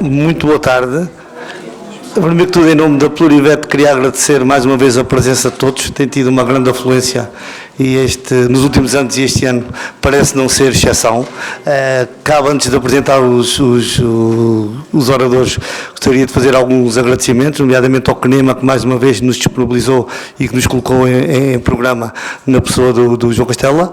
Muito boa tarde. Primeiro que tudo, em nome da Plurivet, queria agradecer mais uma vez a presença de todos. Tem tido uma grande afluência e nos últimos anos e este ano parece não ser exceção. Cabe, antes de apresentar os oradores, gostaria de fazer alguns agradecimentos, nomeadamente ao CNEMA, que mais uma vez nos disponibilizou e que nos colocou em programa na pessoa do João Castela.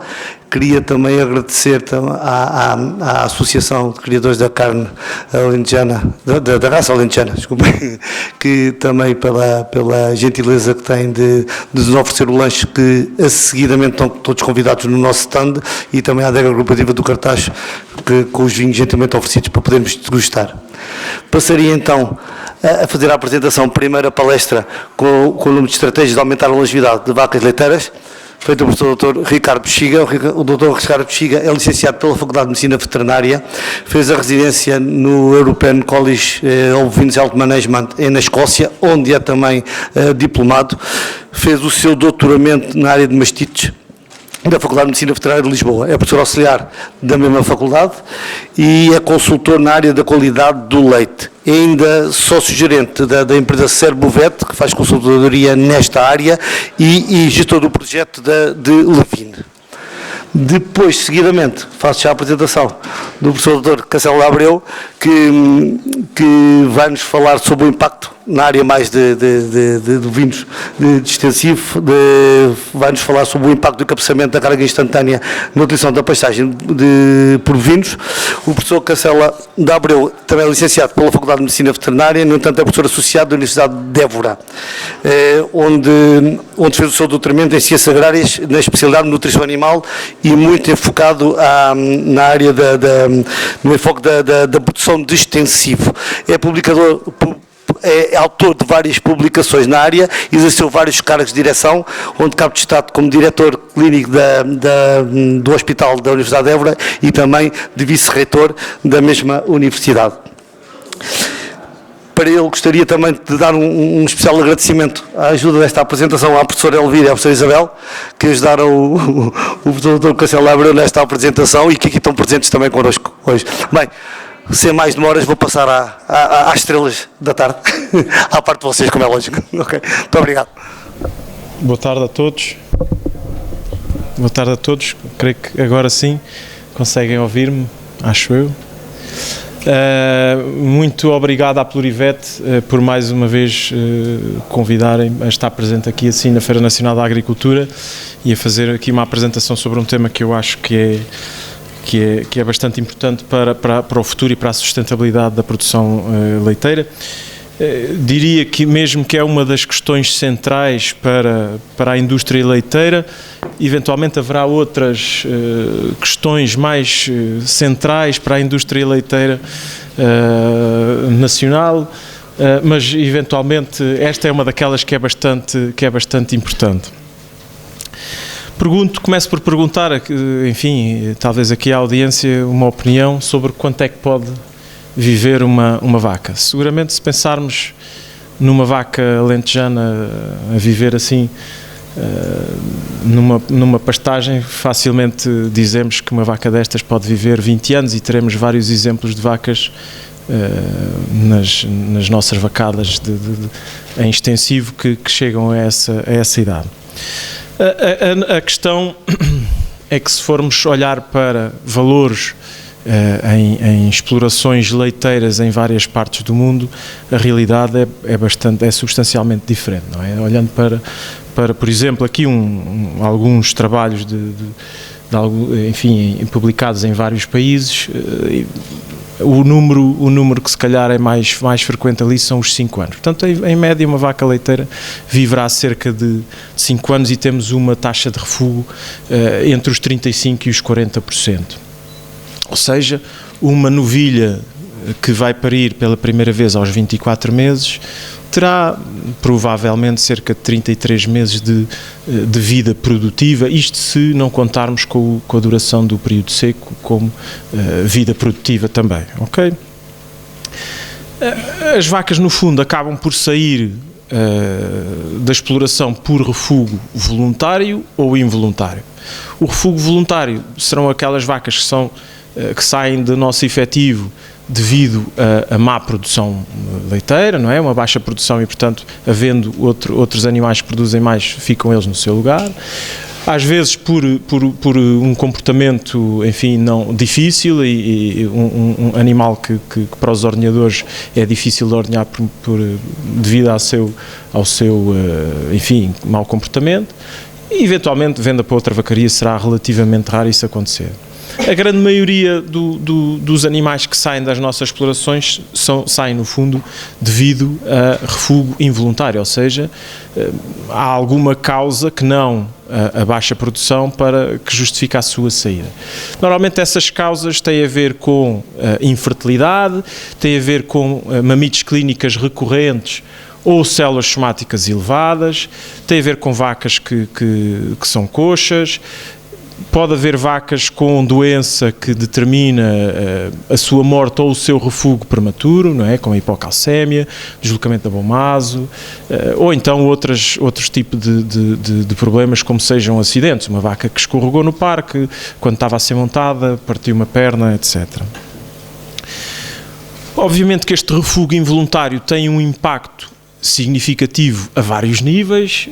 Queria também agradecer à Associação de Criadores da Carne Alentejana, da raça alentejana, desculpem, que também pela gentileza que tem de nos oferecer o lanche, que a seguidamente estão todos convidados no nosso stand, e também à adega agrupativa do Cartaz, com os vinhos gentilmente oferecidos para podermos degustar. Passaria então a fazer a apresentação, primeira palestra com o nome de Estratégias de Aumentar a Longevidade de Vacas Leiteiras, feito pelo Dr. Ricardo Bexiga. O Dr. Ricardo Bexiga é licenciado pela Faculdade de Medicina Veterinária, fez a residência no European College of Health Management na Escócia, onde é também diplomado, fez o seu doutoramento na área de mastites da Faculdade de Medicina Veterinária de Lisboa, é professor auxiliar da mesma faculdade e é consultor na área da qualidade do leite. É ainda sócio-gerente da empresa Serbovet, que faz consultoria nesta área, e gestor do projeto de Levine. Depois, seguidamente, faço já a apresentação do professor Dr. Castelo Abreu, que vai-nos falar sobre o impacto na área mais de vinhos de extensivo, vai-nos falar sobre o impacto do encabeçamento da carga instantânea na utilização da pastagem por bovinos. O professor Castelo Abreu também é licenciado pela Faculdade de Medicina Veterinária, no entanto é professor associado da Universidade de Évora, onde fez o seu doutoramento em Ciências Agrárias, na especialidade de Nutrição Animal, e muito enfocado na área no enfoque da produção de extensivo. É publicador, é autor de várias publicações na área, exerceu vários cargos de direção, onde cabe destaque como diretor clínico do Hospital da Universidade de Évora e também de vice-reitor da mesma universidade. Para ele, gostaria também de dar um especial agradecimento à ajuda desta apresentação à professora Elvira e à professora Isabel, que ajudaram o professor Dr. Castelo Abreu nesta apresentação e que aqui estão presentes também connosco hoje. Bem, sem mais demoras, vou passar às estrelas da tarde, à parte de vocês, como é lógico. Okay. Muito obrigado. Boa tarde a todos. Boa tarde a todos. Creio que agora sim conseguem ouvir-me, acho eu. Muito obrigado à Plurivet por mais uma vez convidarem a estar presente aqui assim na Feira Nacional da Agricultura e a fazer aqui uma apresentação sobre um tema que eu acho que é bastante importante para o futuro e para a sustentabilidade da produção leiteira. Diria que mesmo que é uma das questões centrais para a indústria leiteira, eventualmente haverá outras questões mais centrais para a indústria leiteira nacional, mas eventualmente esta é uma daquelas que é bastante importante. Começo por perguntar, enfim, talvez aqui à audiência, uma opinião sobre quanto é que pode viver uma vaca. Seguramente, se pensarmos numa vaca alentejana a viver assim, numa pastagem, facilmente dizemos que uma vaca destas pode viver 20 anos e teremos vários exemplos de vacas nas nossas vacadas em extensivo que chegam a essa idade. A questão é que, se formos olhar para valores em explorações leiteiras em várias partes do mundo, a realidade é substancialmente diferente, não é? Olhando para por exemplo, aqui alguns trabalhos enfim, publicados em vários países, o número que se calhar é mais frequente ali são os 5 anos. Portanto, em média, uma vaca leiteira viverá cerca de 5 anos e temos uma taxa de refúgio entre os 35% e os 40%. Ou seja, uma novilha que vai parir pela primeira vez aos 24 meses terá provavelmente cerca de 33 meses de vida produtiva, isto se não contarmos com a duração do período seco como vida produtiva também, ok? As vacas, no fundo, acabam por sair da exploração por refúgio voluntário ou involuntário. O refúgio voluntário serão aquelas vacas que são que saem do nosso efetivo devido a má produção leiteira, não é? Uma baixa produção e, portanto, havendo outros animais que produzem mais, ficam eles no seu lugar. Às vezes por um comportamento, enfim, não difícil e um animal que para os ordenhadores é difícil de ordenhar devido ao seu enfim, mau comportamento. E, eventualmente, venda para outra vacaria, será relativamente raro isso acontecer. A grande maioria dos animais que saem das nossas explorações saem, no fundo, devido a refúgio involuntário, ou seja, há alguma causa que não a baixa produção para que justifique a sua saída. Normalmente essas causas têm a ver com infertilidade, têm a ver com mamites clínicas recorrentes ou células somáticas elevadas, tem a ver com vacas que são coxas. Pode haver vacas com doença que determina a sua morte ou o seu refúgio prematuro, não é? Como a hipocalcémia, deslocamento da Bomaso, ou então outros tipos de problemas, como sejam acidentes. Uma vaca que escorregou no parque, quando estava a ser montada, partiu uma perna, etc. Obviamente que este refúgio involuntário tem um impacto significativo a vários níveis,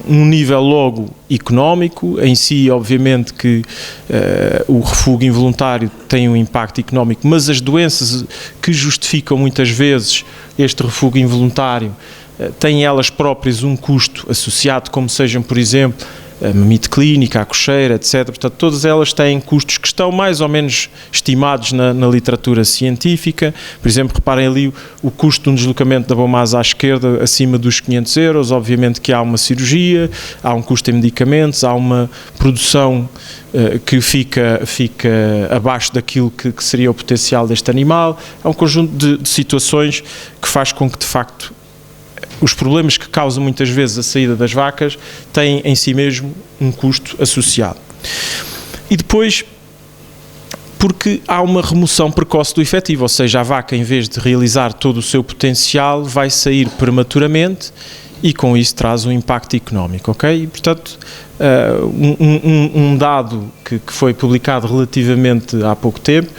um nível logo económico, em si obviamente que o refúgio involuntário tem um impacto económico, mas as doenças que justificam muitas vezes este refúgio involuntário têm elas próprias um custo associado, como sejam, por exemplo, a mamite clínica, a cocheira, etc. Portanto, todas elas têm custos que estão mais ou menos estimados na literatura científica. Por exemplo, reparem ali o custo de um deslocamento da Bomaso à esquerda acima dos 500 euros. Obviamente que há uma cirurgia, há um custo em medicamentos, há uma produção que fica abaixo daquilo que seria o potencial deste animal. Há um conjunto de situações que faz com que, de facto, os problemas que causam muitas vezes a saída das vacas têm em si mesmo um custo associado. E depois, porque há uma remoção precoce do efetivo, ou seja, a vaca, em vez de realizar todo o seu potencial, vai sair prematuramente e com isso traz um impacto económico, ok? E, portanto, um dado que foi publicado relativamente há pouco tempo,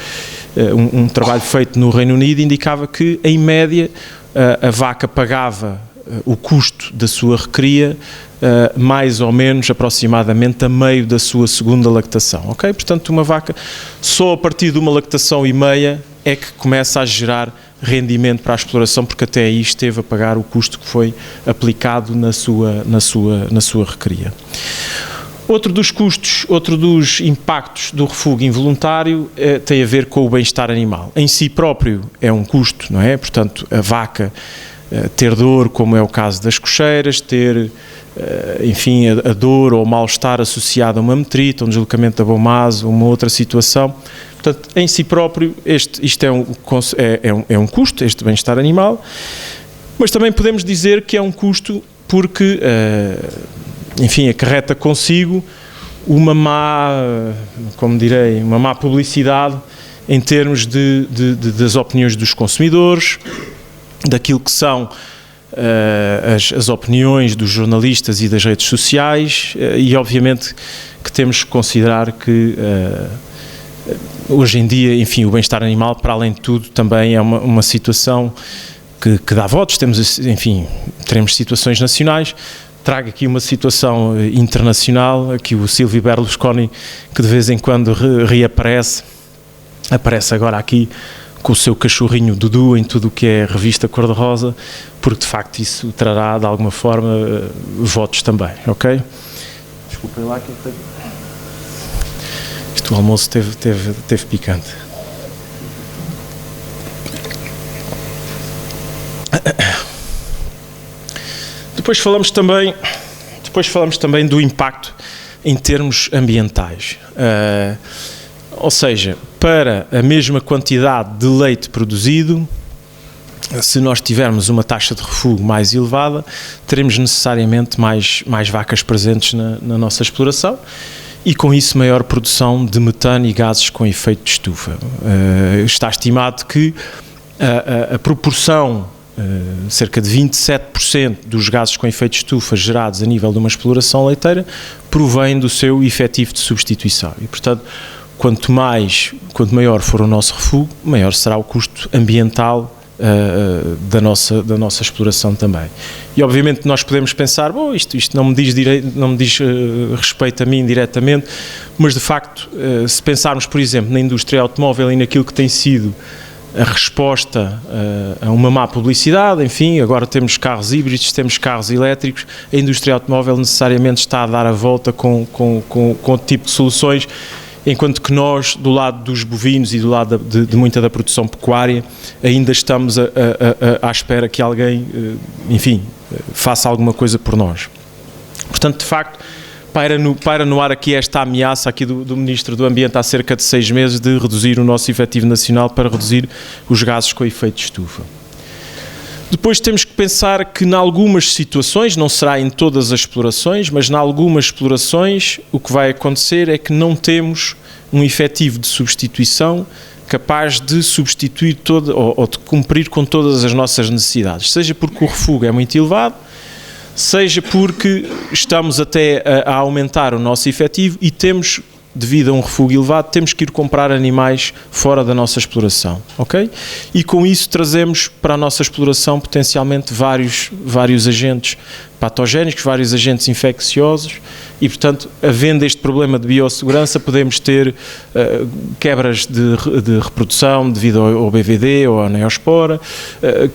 um trabalho feito no Reino Unido, indicava que, em média, a vaca pagava o custo da sua recria mais ou menos aproximadamente a meio da sua segunda lactação, ok? Portanto, uma vaca só a partir de uma lactação e meia é que começa a gerar rendimento para a exploração, porque até aí esteve a pagar o custo que foi aplicado na sua recria. Outro dos custos, outro dos impactos do refúgio involuntário tem a ver com o bem-estar animal. Em si próprio é um custo, não é? Portanto, a vaca ter dor, como é o caso das cocheiras, ter, enfim, a dor ou o mal-estar associado a uma metrite, a um deslocamento da Bomaso, uma outra situação. Portanto, em si próprio, isto é um custo, este bem-estar animal, mas também podemos dizer que é um custo porque, enfim, acarreta consigo uma má publicidade em termos das opiniões dos consumidores, daquilo que são as opiniões dos jornalistas e das redes sociais, e obviamente que temos que considerar que hoje em dia, enfim, o bem-estar animal, para além de tudo, também é uma situação que dá votos. Temos, enfim, teremos situações nacionais. Trago aqui uma situação internacional, aqui o Silvio Berlusconi, que de vez em quando reaparece, aparece agora aqui com o seu cachorrinho Dudu em tudo o que é revista cor-de-rosa, porque de facto isso trará de alguma forma votos também, ok? Desculpem lá que o almoço teve picante. Depois falamos também do impacto em termos ambientais. Ou seja, para a mesma quantidade de leite produzido, se nós tivermos uma taxa de refúgio mais elevada, teremos necessariamente mais vacas presentes na nossa exploração e com isso maior produção de metano e gases com efeito de estufa. Está estimado que a proporção, cerca de 27% dos gases com efeito de estufa gerados a nível de uma exploração leiteira provém do seu efetivo de substituição e, portanto, quanto maior for o nosso refúgio, maior será o custo ambiental da nossa exploração também. E obviamente nós podemos pensar, bom, isto não me diz respeito a mim diretamente, mas de facto, se pensarmos, por exemplo, na indústria automóvel e naquilo que tem sido a resposta a uma má publicidade, enfim, agora temos carros híbridos, temos carros elétricos, a indústria automóvel necessariamente está a dar a volta com outro tipo de soluções, enquanto que nós, do lado dos bovinos e do lado de muita da produção pecuária, ainda estamos à espera que alguém, enfim, faça alguma coisa por nós. Portanto, de facto, paira no ar aqui esta ameaça aqui do Ministro do Ambiente há cerca de 6 meses de reduzir o nosso efetivo nacional para reduzir os gases com efeito de estufa. Depois temos que pensar que em algumas situações, não será em todas as explorações, mas em algumas explorações o que vai acontecer é que não temos um efetivo de substituição capaz de substituir ou de cumprir com todas as nossas necessidades, seja porque o refúgio é muito elevado, seja porque estamos até a aumentar o nosso efetivo e temos, devido a um refúgio elevado, temos que ir comprar animais fora da nossa exploração, ok? E com isso trazemos para a nossa exploração potencialmente vários agentes patogénicos, vários agentes infecciosos e, portanto, havendo este problema de biossegurança, podemos ter quebras de reprodução devido ao BVD ou à neospora,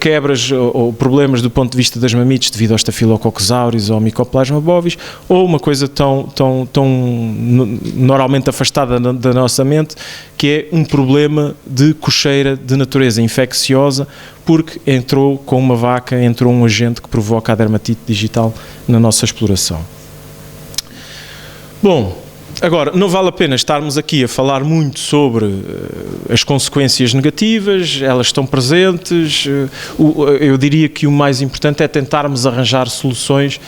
quebras ou problemas do ponto de vista das mamites devido aos Staphylococcus aureus ou ao Mycoplasma bovis, ou uma coisa tão normalmente afastada da nossa mente, que é um problema de cocheira de natureza infecciosa, porque entrou um agente que provoca a dermatite digital na nossa exploração. Bom, agora, não vale a pena estarmos aqui a falar muito sobre as consequências negativas, elas estão presentes, eu diria que o mais importante é tentarmos arranjar soluções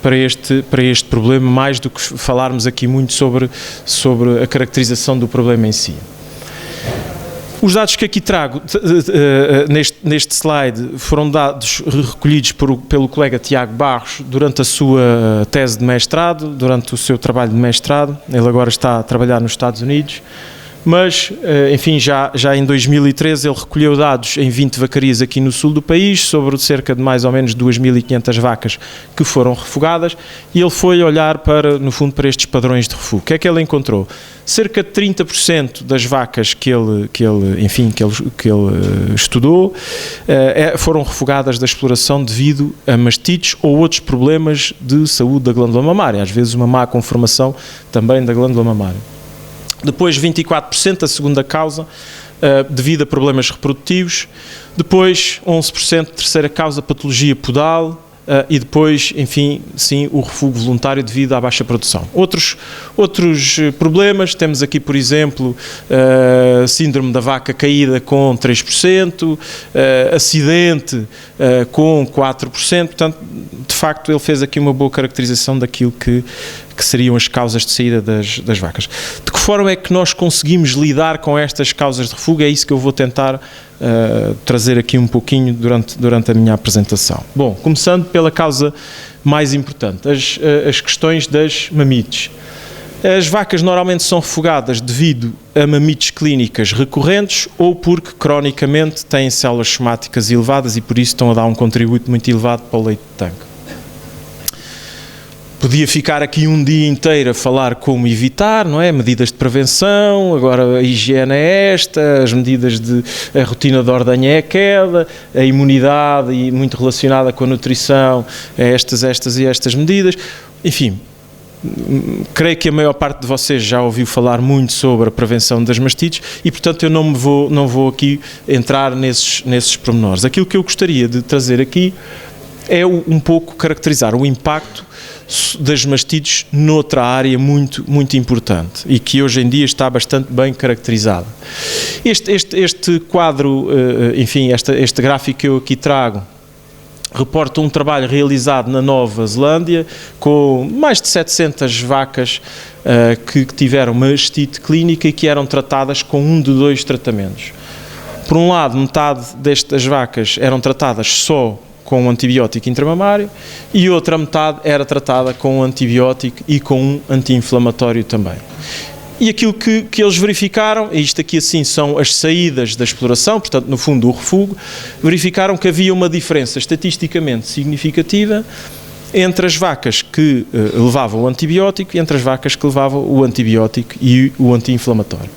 para este problema, mais do que falarmos aqui muito sobre a caracterização do problema em si. Os dados que aqui trago neste slide foram dados recolhidos pelo colega Tiago Barros durante a sua tese de mestrado, durante o seu trabalho de mestrado. Ele agora está a trabalhar nos Estados Unidos, mas, enfim, já em 2013 ele recolheu dados em 20 vacarias aqui no sul do país, sobre cerca de mais ou menos 2.500 vacas que foram refugadas, e ele foi olhar no fundo, para estes padrões de refúgio. O que é que ele encontrou? Cerca de 30% das vacas que ele estudou foram refugadas da exploração devido a mastites ou outros problemas de saúde da glândula mamária, às vezes uma má conformação também da glândula mamária. Depois 24% a segunda causa, devido a problemas reprodutivos. Depois 11% terceira causa, patologia podal. E depois, enfim, sim, o refúgio voluntário devido à baixa produção. Outros problemas, temos aqui, por exemplo, síndrome da vaca caída com 3%, acidente com 4%, portanto, de facto, ele fez aqui uma boa caracterização daquilo que seriam as causas de saída das vacas. De que forma é que nós conseguimos lidar com estas causas de refúgio? É isso que eu vou tentar trazer aqui um pouquinho durante a minha apresentação. Bom, começando pela causa mais importante, as questões das mamites. As vacas normalmente são refugadas devido a mamites clínicas recorrentes ou porque cronicamente têm células somáticas elevadas e por isso estão a dar um contributo muito elevado para o leite de tanque. Podia ficar aqui um dia inteiro a falar como evitar, não é? Medidas de prevenção, agora a higiene é esta, as medidas a rotina de ordenha é aquela, a imunidade e muito relacionada com a nutrição é estas medidas. Enfim, creio que a maior parte de vocês já ouviu falar muito sobre a prevenção das mastites e, portanto, eu não vou aqui entrar nesses pormenores. Aquilo que eu gostaria de trazer aqui é um pouco caracterizar o impacto das mastites noutra área muito, muito importante e que hoje em dia está bastante bem caracterizada. Este quadro, enfim, este gráfico que eu aqui trago, reporta um trabalho realizado na Nova Zelândia com mais de 700 vacas que tiveram mastite clínica e que eram tratadas com um de 2 tratamentos. Por um lado, metade destas vacas eram tratadas só com um antibiótico intramamário e outra metade era tratada com um antibiótico e com um anti-inflamatório também. E aquilo que eles verificaram, e isto aqui assim são as saídas da exploração, portanto no fundo o refúgio, verificaram que havia uma diferença estatisticamente significativa entre as vacas que levavam o antibiótico e entre as vacas que levavam o antibiótico e o anti-inflamatório.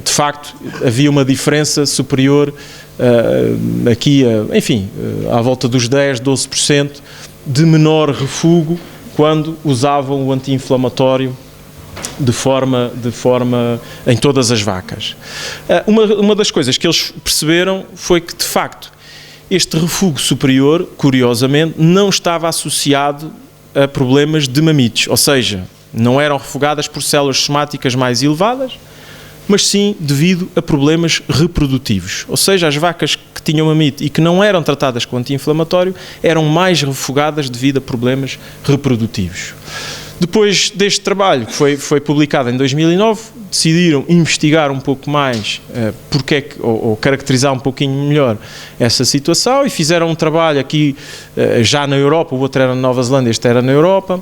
De facto, havia uma diferença superior aqui, enfim, à volta dos 10, 12% de menor refúgio quando usavam o anti-inflamatório de forma em todas as vacas. Uma das coisas que eles perceberam foi que, de facto, este refúgio superior, curiosamente, não estava associado a problemas de mamites, ou seja, não eram refugadas por células somáticas mais elevadas, mas sim devido a problemas reprodutivos. Ou seja, as vacas que tinham mamite e que não eram tratadas com anti-inflamatório eram mais refugadas devido a problemas reprodutivos. Depois deste trabalho, que foi publicado em 2009, decidiram investigar um pouco mais ou caracterizar um pouquinho melhor essa situação e fizeram um trabalho aqui já na Europa, o outro era na Nova Zelândia, este era na Europa,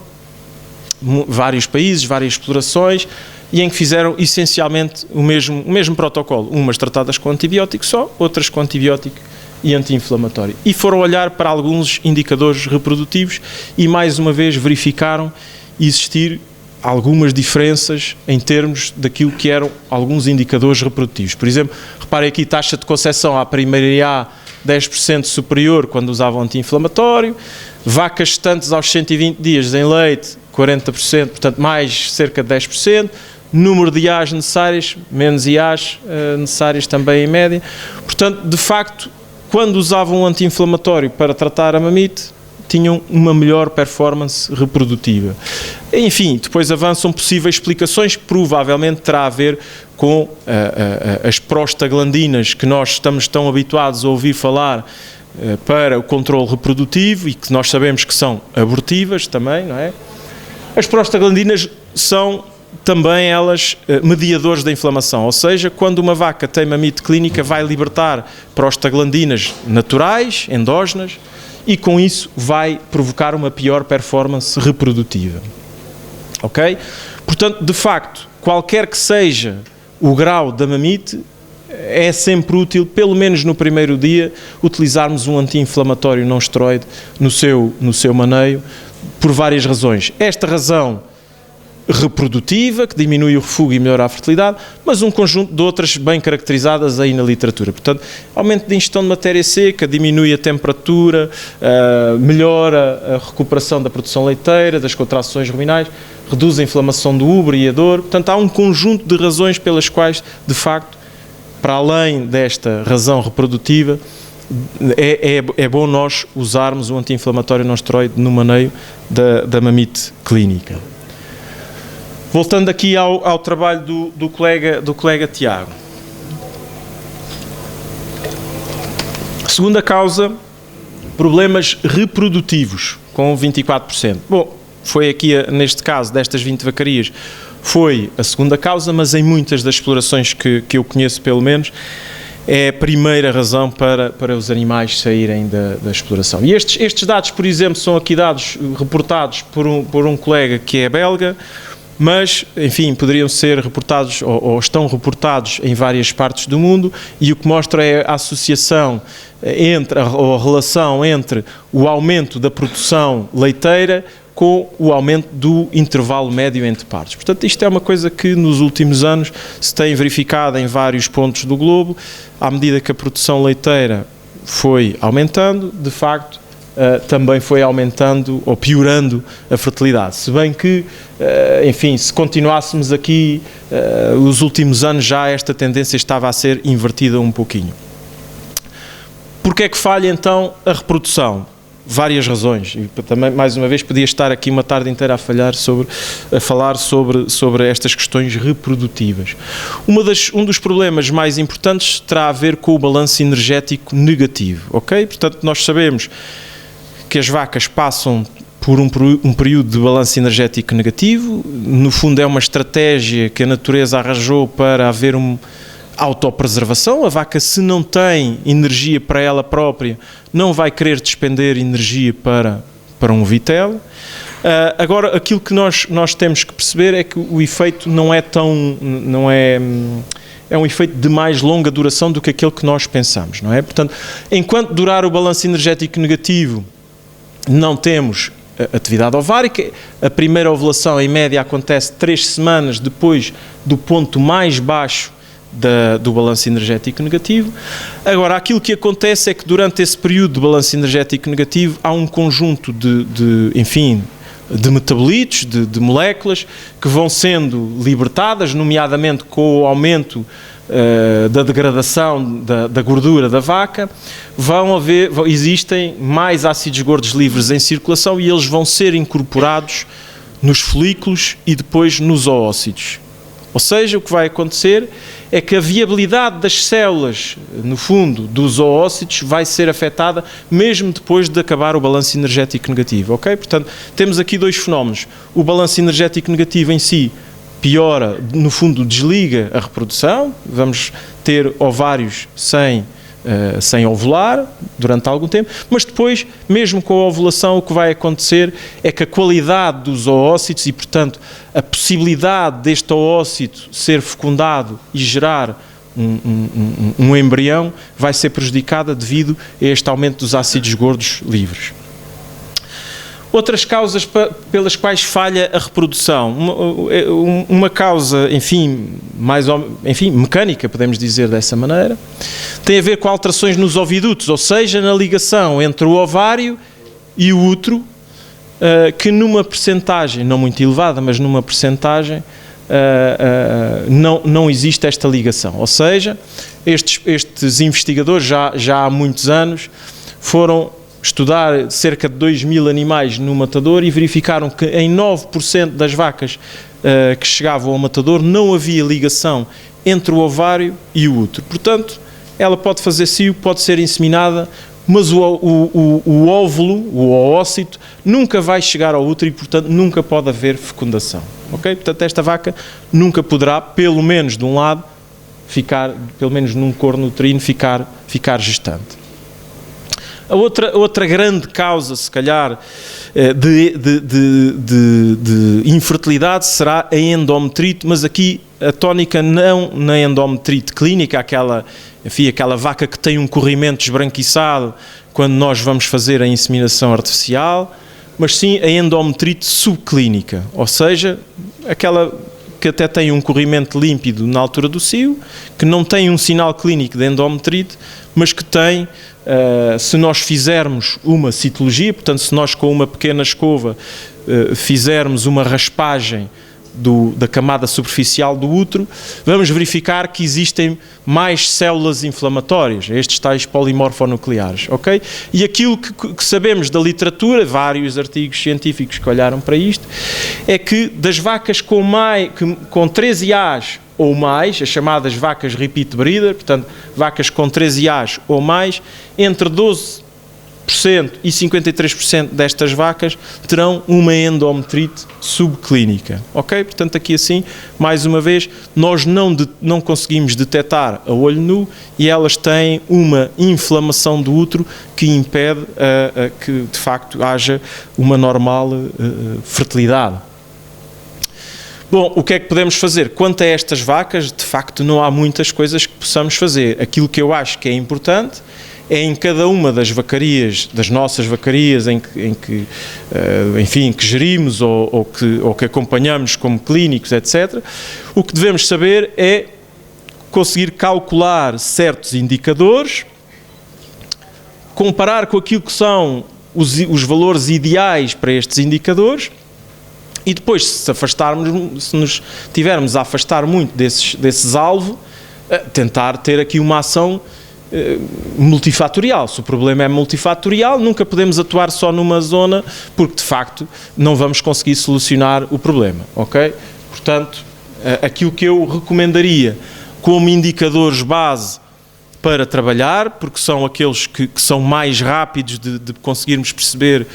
vários países, várias explorações, e em que fizeram essencialmente o mesmo protocolo, umas tratadas com antibiótico só, outras com antibiótico e anti-inflamatório. E foram olhar para alguns indicadores reprodutivos e mais uma vez verificaram existir algumas diferenças em termos daquilo que eram alguns indicadores reprodutivos. Por exemplo, reparem aqui, taxa de concepção à primeira A 10% superior quando usavam anti-inflamatório, vacas gestantes aos 120 dias em leite 40%, portanto mais cerca de 10%, número de IAs necessárias, menos IAs necessárias também em média. Portanto, de facto, quando usavam o anti-inflamatório para tratar a mamite, tinham uma melhor performance reprodutiva. Enfim, depois avançam possíveis explicações que provavelmente terá a ver com as prostaglandinas que nós estamos tão habituados a ouvir falar para o controle reprodutivo e que nós sabemos que são abortivas também, não é? As prostaglandinas são também elas mediadores da inflamação, ou seja, quando uma vaca tem mamite clínica vai libertar prostaglandinas naturais, endógenas, e com isso vai provocar uma pior performance reprodutiva. Ok? Portanto, de facto, qualquer que seja o grau da mamite, é sempre útil, pelo menos no primeiro dia, utilizarmos um anti-inflamatório não esteroide no seu maneio, por várias razões. Esta razão reprodutiva, que diminui o refúgio e melhora a fertilidade, mas um conjunto de outras bem caracterizadas aí na literatura. Portanto, aumento de ingestão de matéria seca, diminui a temperatura, melhora a recuperação da produção leiteira, das contrações ruminais, reduz a inflamação do úbero e a dor. Portanto, há um conjunto de razões pelas quais, de facto, para além desta razão reprodutiva, é bom nós usarmos o anti-inflamatório não esteroide no maneio da mamite clínica. Voltando aqui ao trabalho do colega Tiago. Segunda causa, problemas reprodutivos, com 24%. Bom, foi aqui, neste caso, destas 20 vacarias, foi a segunda causa, mas em muitas das explorações que eu conheço, pelo menos, é a primeira razão para os animais saírem da exploração. E estes dados, por exemplo, são aqui dados reportados por um colega que é belga, mas, enfim, poderiam ser reportados ou estão reportados em várias partes do mundo, e o que mostra é a associação ou a relação entre o aumento da produção leiteira com o aumento do intervalo médio entre partos. Portanto, isto é uma coisa que nos últimos anos se tem verificado em vários pontos do globo. À medida que a produção leiteira foi aumentando, de facto, também foi aumentando ou piorando a fertilidade. Se bem que, enfim, se continuássemos aqui, os últimos anos já esta tendência estava a ser invertida um pouquinho. Porquê é que falha então a reprodução? Várias razões, e também, mais uma vez, podia estar aqui uma tarde inteira a falar sobre estas questões reprodutivas. Um dos problemas mais importantes terá a ver com o balanço energético negativo, ok? Portanto, nós sabemos que as vacas passam por um período de balanço energético negativo. No fundo é uma estratégia que a natureza arranjou para haver autopreservação. A vaca, se não tem energia para ela própria, não vai querer despender energia para um vitelo. Agora, aquilo que nós temos que perceber é que o efeito não é um efeito de mais longa duração do que aquele que nós pensamos, não é? Portanto, enquanto durar o balanço energético negativo, não temos atividade ovárica. A primeira ovulação, em média, acontece 3 semanas depois do ponto mais baixo do balanço energético negativo. Agora, aquilo que acontece é que durante esse período de balanço energético negativo há um conjunto de metabolitos, de moléculas que vão sendo libertadas, nomeadamente com o aumento da degradação da gordura da vaca. Existem mais ácidos gordos livres em circulação e eles vão ser incorporados nos folículos e depois nos oócitos. Ou seja, o que vai acontecer é que a viabilidade das células, no fundo, dos oócitos vai ser afetada mesmo depois de acabar o balanço energético negativo, ok? Portanto, temos aqui 2 fenómenos. O balanço energético negativo em si piora, no fundo, desliga a reprodução. Vamos ter ovários sem ovular durante algum tempo, mas depois, mesmo com a ovulação, o que vai acontecer é que a qualidade dos oócitos e, portanto, a possibilidade deste oócito ser fecundado e gerar um embrião vai ser prejudicada devido a este aumento dos ácidos gordos livres. Outras causas pelas quais falha a reprodução. Uma causa, mecânica, podemos dizer dessa maneira, tem a ver com alterações nos ovidutos, ou seja, na ligação entre o ovário e o útero, que numa percentagem, não muito elevada, mas numa percentagem, não existe esta ligação. Ou seja, estes investigadores já há muitos anos foram estudar cerca de 2.000 animais no matador e verificaram que em 9% das vacas que chegavam ao matador não havia ligação entre o ovário e o útero. Portanto, ela pode fazer cio, pode ser inseminada, mas o óvulo, o oócito, nunca vai chegar ao útero e, portanto, nunca pode haver fecundação. Ok? Portanto, esta vaca nunca poderá, pelo menos de um lado, pelo menos num corno uterino, ficar gestante. A outra grande causa, se calhar, de infertilidade será a endometrite, mas aqui a tónica não na endometrite clínica, aquela vaca que tem um corrimento esbranquiçado quando nós vamos fazer a inseminação artificial, mas sim a endometrite subclínica, ou seja, aquela que até tem um corrimento límpido na altura do cio, que não tem um sinal clínico de endometrite, mas que tem, se nós fizermos uma citologia, portanto, se nós com uma pequena escova fizermos uma raspagem da camada superficial do útero, vamos verificar que existem mais células inflamatórias, estes tais polimorfonucleares, ok? E aquilo que sabemos da literatura, vários artigos científicos que olharam para isto, é que das vacas com 13 As ou mais, as chamadas vacas repeat breeder, portanto, vacas com 13 As ou mais, entre 12% e 53% destas vacas terão uma endometrite subclínica, ok? Portanto, aqui assim, mais uma vez, nós não conseguimos detectar a olho nu e elas têm uma inflamação do útero que impede que, de facto, haja uma normal fertilidade. Bom, o que é que podemos fazer? Quanto a estas vacas, de facto, não há muitas coisas que possamos fazer. Aquilo que eu acho que é importante é em cada uma das vacarias, das nossas vacarias que gerimos ou que acompanhamos como clínicos, etc., o que devemos saber é conseguir calcular certos indicadores, comparar com aquilo que são os valores ideais para estes indicadores e depois, se nos tivermos a afastar muito desses alvos, tentar ter aqui uma ação multifatorial. Se o problema é multifatorial, nunca podemos atuar só numa zona, porque de facto não vamos conseguir solucionar o problema, ok? Portanto, aquilo que eu recomendaria como indicadores base para trabalhar, porque são aqueles que são mais rápidos de conseguirmos perceber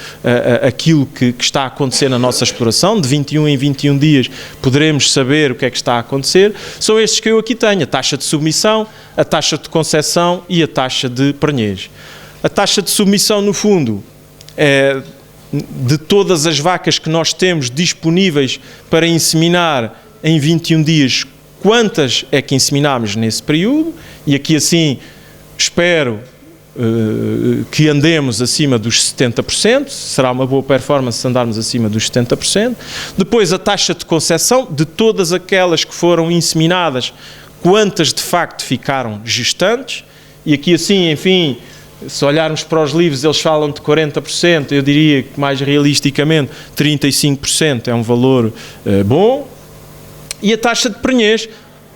aquilo que está a acontecer na nossa exploração. De 21 em 21 dias poderemos saber o que é que está a acontecer. São estes que eu aqui tenho: a taxa de submissão, a taxa de concepção e a taxa de prenhez. A taxa de submissão, no fundo, de todas as vacas que nós temos disponíveis para inseminar em 21 dias, quantas é que inseminámos nesse período, e aqui assim espero que andemos acima dos 70%, será uma boa performance se andarmos acima dos 70%. Depois a taxa de concepção, de todas aquelas que foram inseminadas, quantas de facto ficaram gestantes, e aqui assim, enfim, se olharmos para os livros eles falam de 40%, eu diria que mais realisticamente 35% é um valor bom. E a taxa de prenhez,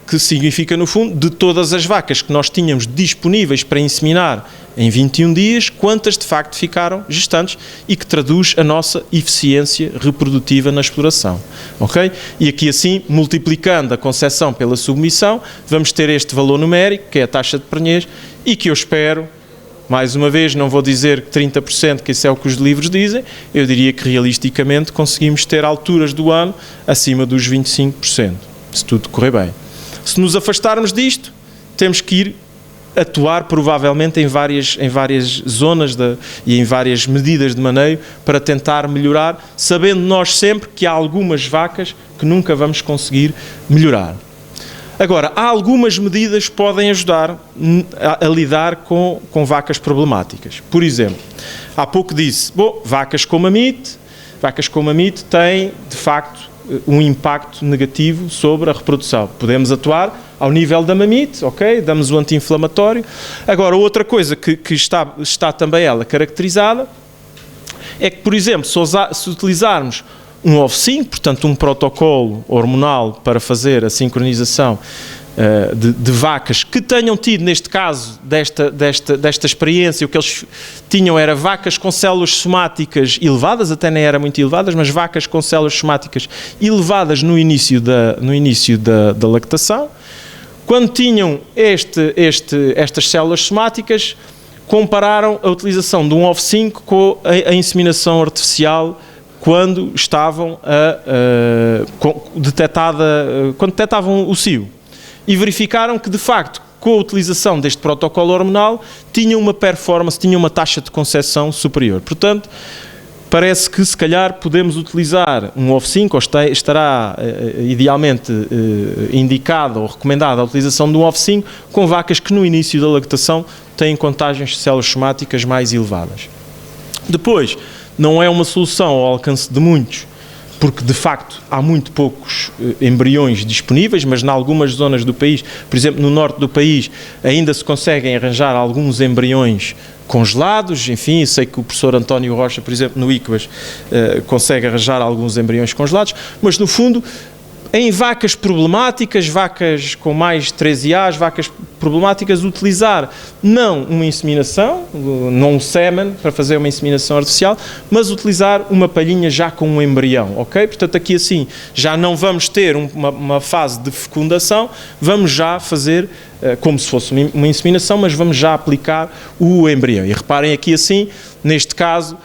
que significa no fundo, de todas as vacas que nós tínhamos disponíveis para inseminar em 21 dias, quantas de facto ficaram gestantes, e que traduz a nossa eficiência reprodutiva na exploração. Ok? E aqui assim, multiplicando a concepção pela submissão, vamos ter este valor numérico, que é a taxa de prenhez, e que eu espero, mais uma vez, não vou dizer que 30%, que isso é o que os livros dizem, eu diria que realisticamente conseguimos ter alturas do ano acima dos 25%, se tudo correr bem. Se nos afastarmos disto, temos que ir atuar provavelmente em várias zonas e em várias medidas de maneio para tentar melhorar, sabendo nós sempre que há algumas vacas que nunca vamos conseguir melhorar. Agora, há algumas medidas que podem ajudar a lidar com vacas problemáticas. Por exemplo, há pouco disse, vacas com mamite têm, de facto, um impacto negativo sobre a reprodução. Podemos atuar ao nível da mamite, ok? Damos o anti-inflamatório. Agora, outra coisa que está também ela caracterizada é que, por exemplo, se utilizarmos um OV5, portanto um protocolo hormonal para fazer a sincronização de vacas que tenham tido, neste caso, desta experiência, o que eles tinham era vacas com células somáticas elevadas, até nem eram muito elevadas, mas vacas com células somáticas elevadas no início da lactação. Quando tinham estas células somáticas, compararam a utilização de um OV5 com a inseminação artificial quando estavam quando detectavam o cio. E verificaram que, de facto, com a utilização deste protocolo hormonal, tinham uma performance, tinham uma taxa de concepção superior. Portanto, parece que, se calhar, podemos utilizar um OV5, ou estará idealmente indicada ou recomendada a utilização de um OV5 com vacas que, no início da lactação, têm contagens de células somáticas mais elevadas. Depois, não é uma solução ao alcance de muitos, porque de facto há muito poucos embriões disponíveis, mas em algumas zonas do país, por exemplo no norte do país, ainda se conseguem arranjar alguns embriões congelados. Enfim, sei que o professor António Rocha, por exemplo, no ICBAS, consegue arranjar alguns embriões congelados, mas no fundo, em vacas problemáticas, vacas com mais de 13As, vacas problemáticas, utilizar não uma inseminação, não um sêmen para fazer uma inseminação artificial, mas utilizar uma palhinha já com um embrião, ok? Portanto, aqui assim, já não vamos ter uma fase de fecundação, vamos já fazer como se fosse uma inseminação, mas vamos já aplicar o embrião. E reparem aqui assim, neste caso,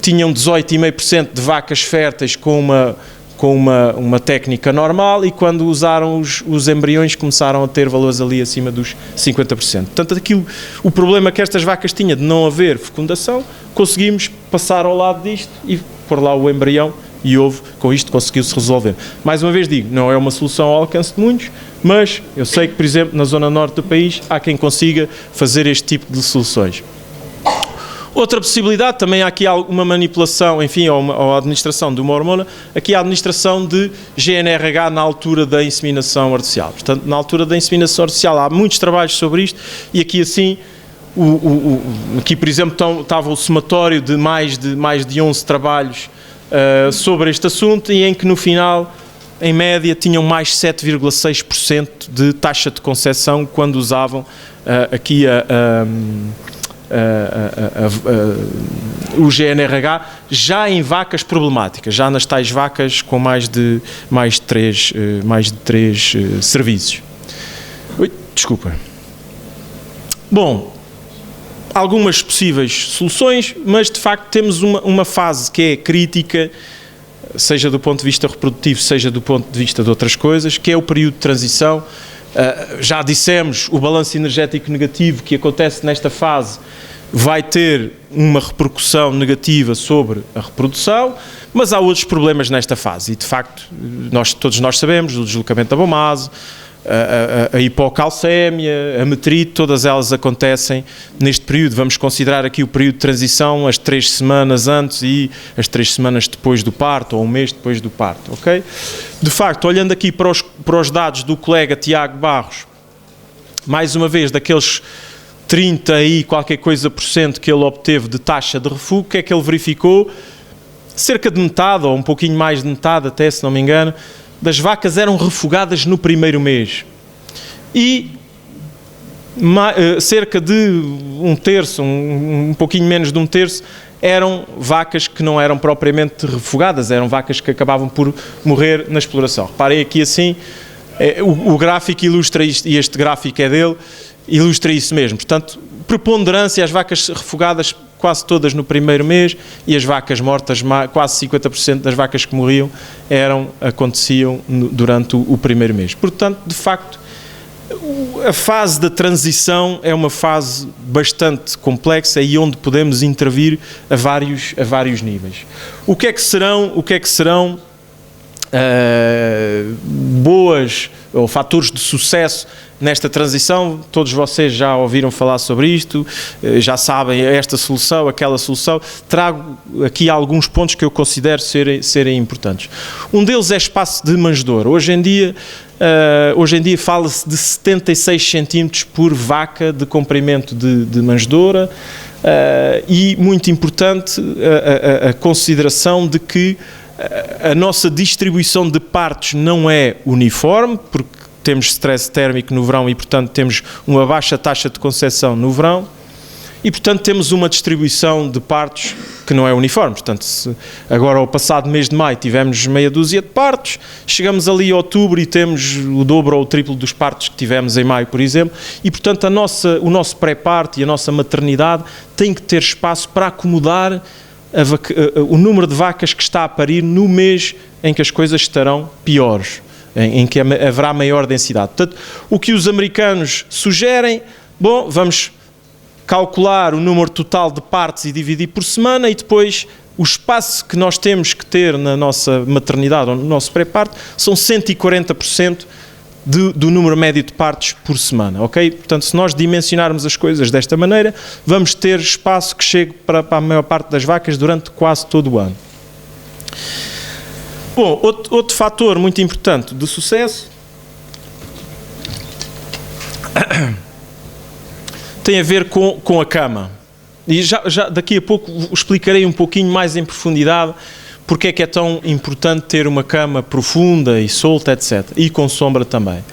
tinham 18,5% de vacas férteis com uma técnica normal, e quando usaram os embriões começaram a ter valores ali acima dos 50%. Portanto, o problema que estas vacas tinham de não haver fecundação, conseguimos passar ao lado disto e pôr lá o embrião, e com isto conseguiu-se resolver. Mais uma vez digo, não é uma solução ao alcance de muitos, mas eu sei que, por exemplo, na zona norte do país há quem consiga fazer este tipo de soluções. Outra possibilidade, também há aqui alguma manipulação, enfim, ou a administração de uma hormona, aqui há a administração de GNRH na altura da inseminação artificial. Portanto, na altura da inseminação artificial há muitos trabalhos sobre isto, e aqui assim, aqui por exemplo estava o somatório de mais de 11 trabalhos sobre este assunto, e em que no final, em média, tinham mais 7,6% de taxa de concepção quando usavam aqui o GNRH, já em vacas problemáticas, já nas tais vacas com mais de 3 serviços. Desculpa. Bom, algumas possíveis soluções, mas de facto temos uma fase que é crítica, seja do ponto de vista reprodutivo, seja do ponto de vista de outras coisas, que é o período de transição. Já dissemos, o balanço energético negativo que acontece nesta fase vai ter uma repercussão negativa sobre a reprodução, mas há outros problemas nesta fase e, de facto, todos nós sabemos, o deslocamento da bomase, a hipocalcémia, a metrite, todas elas acontecem neste período. Vamos considerar aqui o período de transição, as 3 semanas antes e as 3 semanas depois do parto, ou um mês depois do parto, ok? De facto, olhando aqui para os dados do colega Tiago Barros, mais uma vez, daqueles 30 e qualquer coisa por cento que ele obteve de taxa de refúgio, o que é que ele verificou? Cerca de metade, ou um pouquinho mais de metade até, se não me engano, das vacas eram refugadas no primeiro mês. E cerca de um terço, um pouquinho menos de um terço, eram vacas que não eram propriamente refugadas, eram vacas que acabavam por morrer na exploração. Reparem aqui assim, o gráfico ilustra isto, e este gráfico é dele, ilustra isso mesmo. Portanto, preponderância, as vacas refugadas quase todas no primeiro mês e as vacas mortas, quase 50% das vacas que morriam aconteciam durante o primeiro mês. Portanto, de facto, a fase da transição é uma fase bastante complexa e onde podemos intervir a vários níveis. O que é que serão boas ou fatores de sucesso nesta transição? Todos vocês já ouviram falar sobre isto, já sabem esta solução, aquela solução. Trago aqui alguns pontos que eu considero serem importantes. Um deles é espaço de manjedoura. Hoje em dia fala-se de 76 centímetros por vaca de comprimento de manjedoura, e muito importante a consideração de que a nossa distribuição de partos não é uniforme, porque temos stress térmico no verão e, portanto, temos uma baixa taxa de concepção no verão e, portanto, temos uma distribuição de partos que não é uniforme. Portanto, se agora, ao passado mês de maio, tivemos meia dúzia de partos, chegamos ali a outubro e temos o dobro ou o triplo dos partos que tivemos em maio, por exemplo, e, portanto, o nosso pré-parto e a nossa maternidade tem que ter espaço para acomodar o número de vacas que está a parir no mês em que as coisas estarão piores, em que haverá maior densidade. Portanto, o que os americanos sugerem, vamos calcular o número total de partos e dividir por semana e depois o espaço que nós temos que ter na nossa maternidade ou no nosso pré-parto são 140% do número médio de partos por semana, ok? Portanto, se nós dimensionarmos as coisas desta maneira, vamos ter espaço que chegue para a maior parte das vacas durante quase todo o ano. Bom, outro fator muito importante de sucesso tem a ver com a cama. E já daqui a pouco explicarei um pouquinho mais em profundidade porque é que é tão importante ter uma cama profunda e solta, etc. E com sombra também.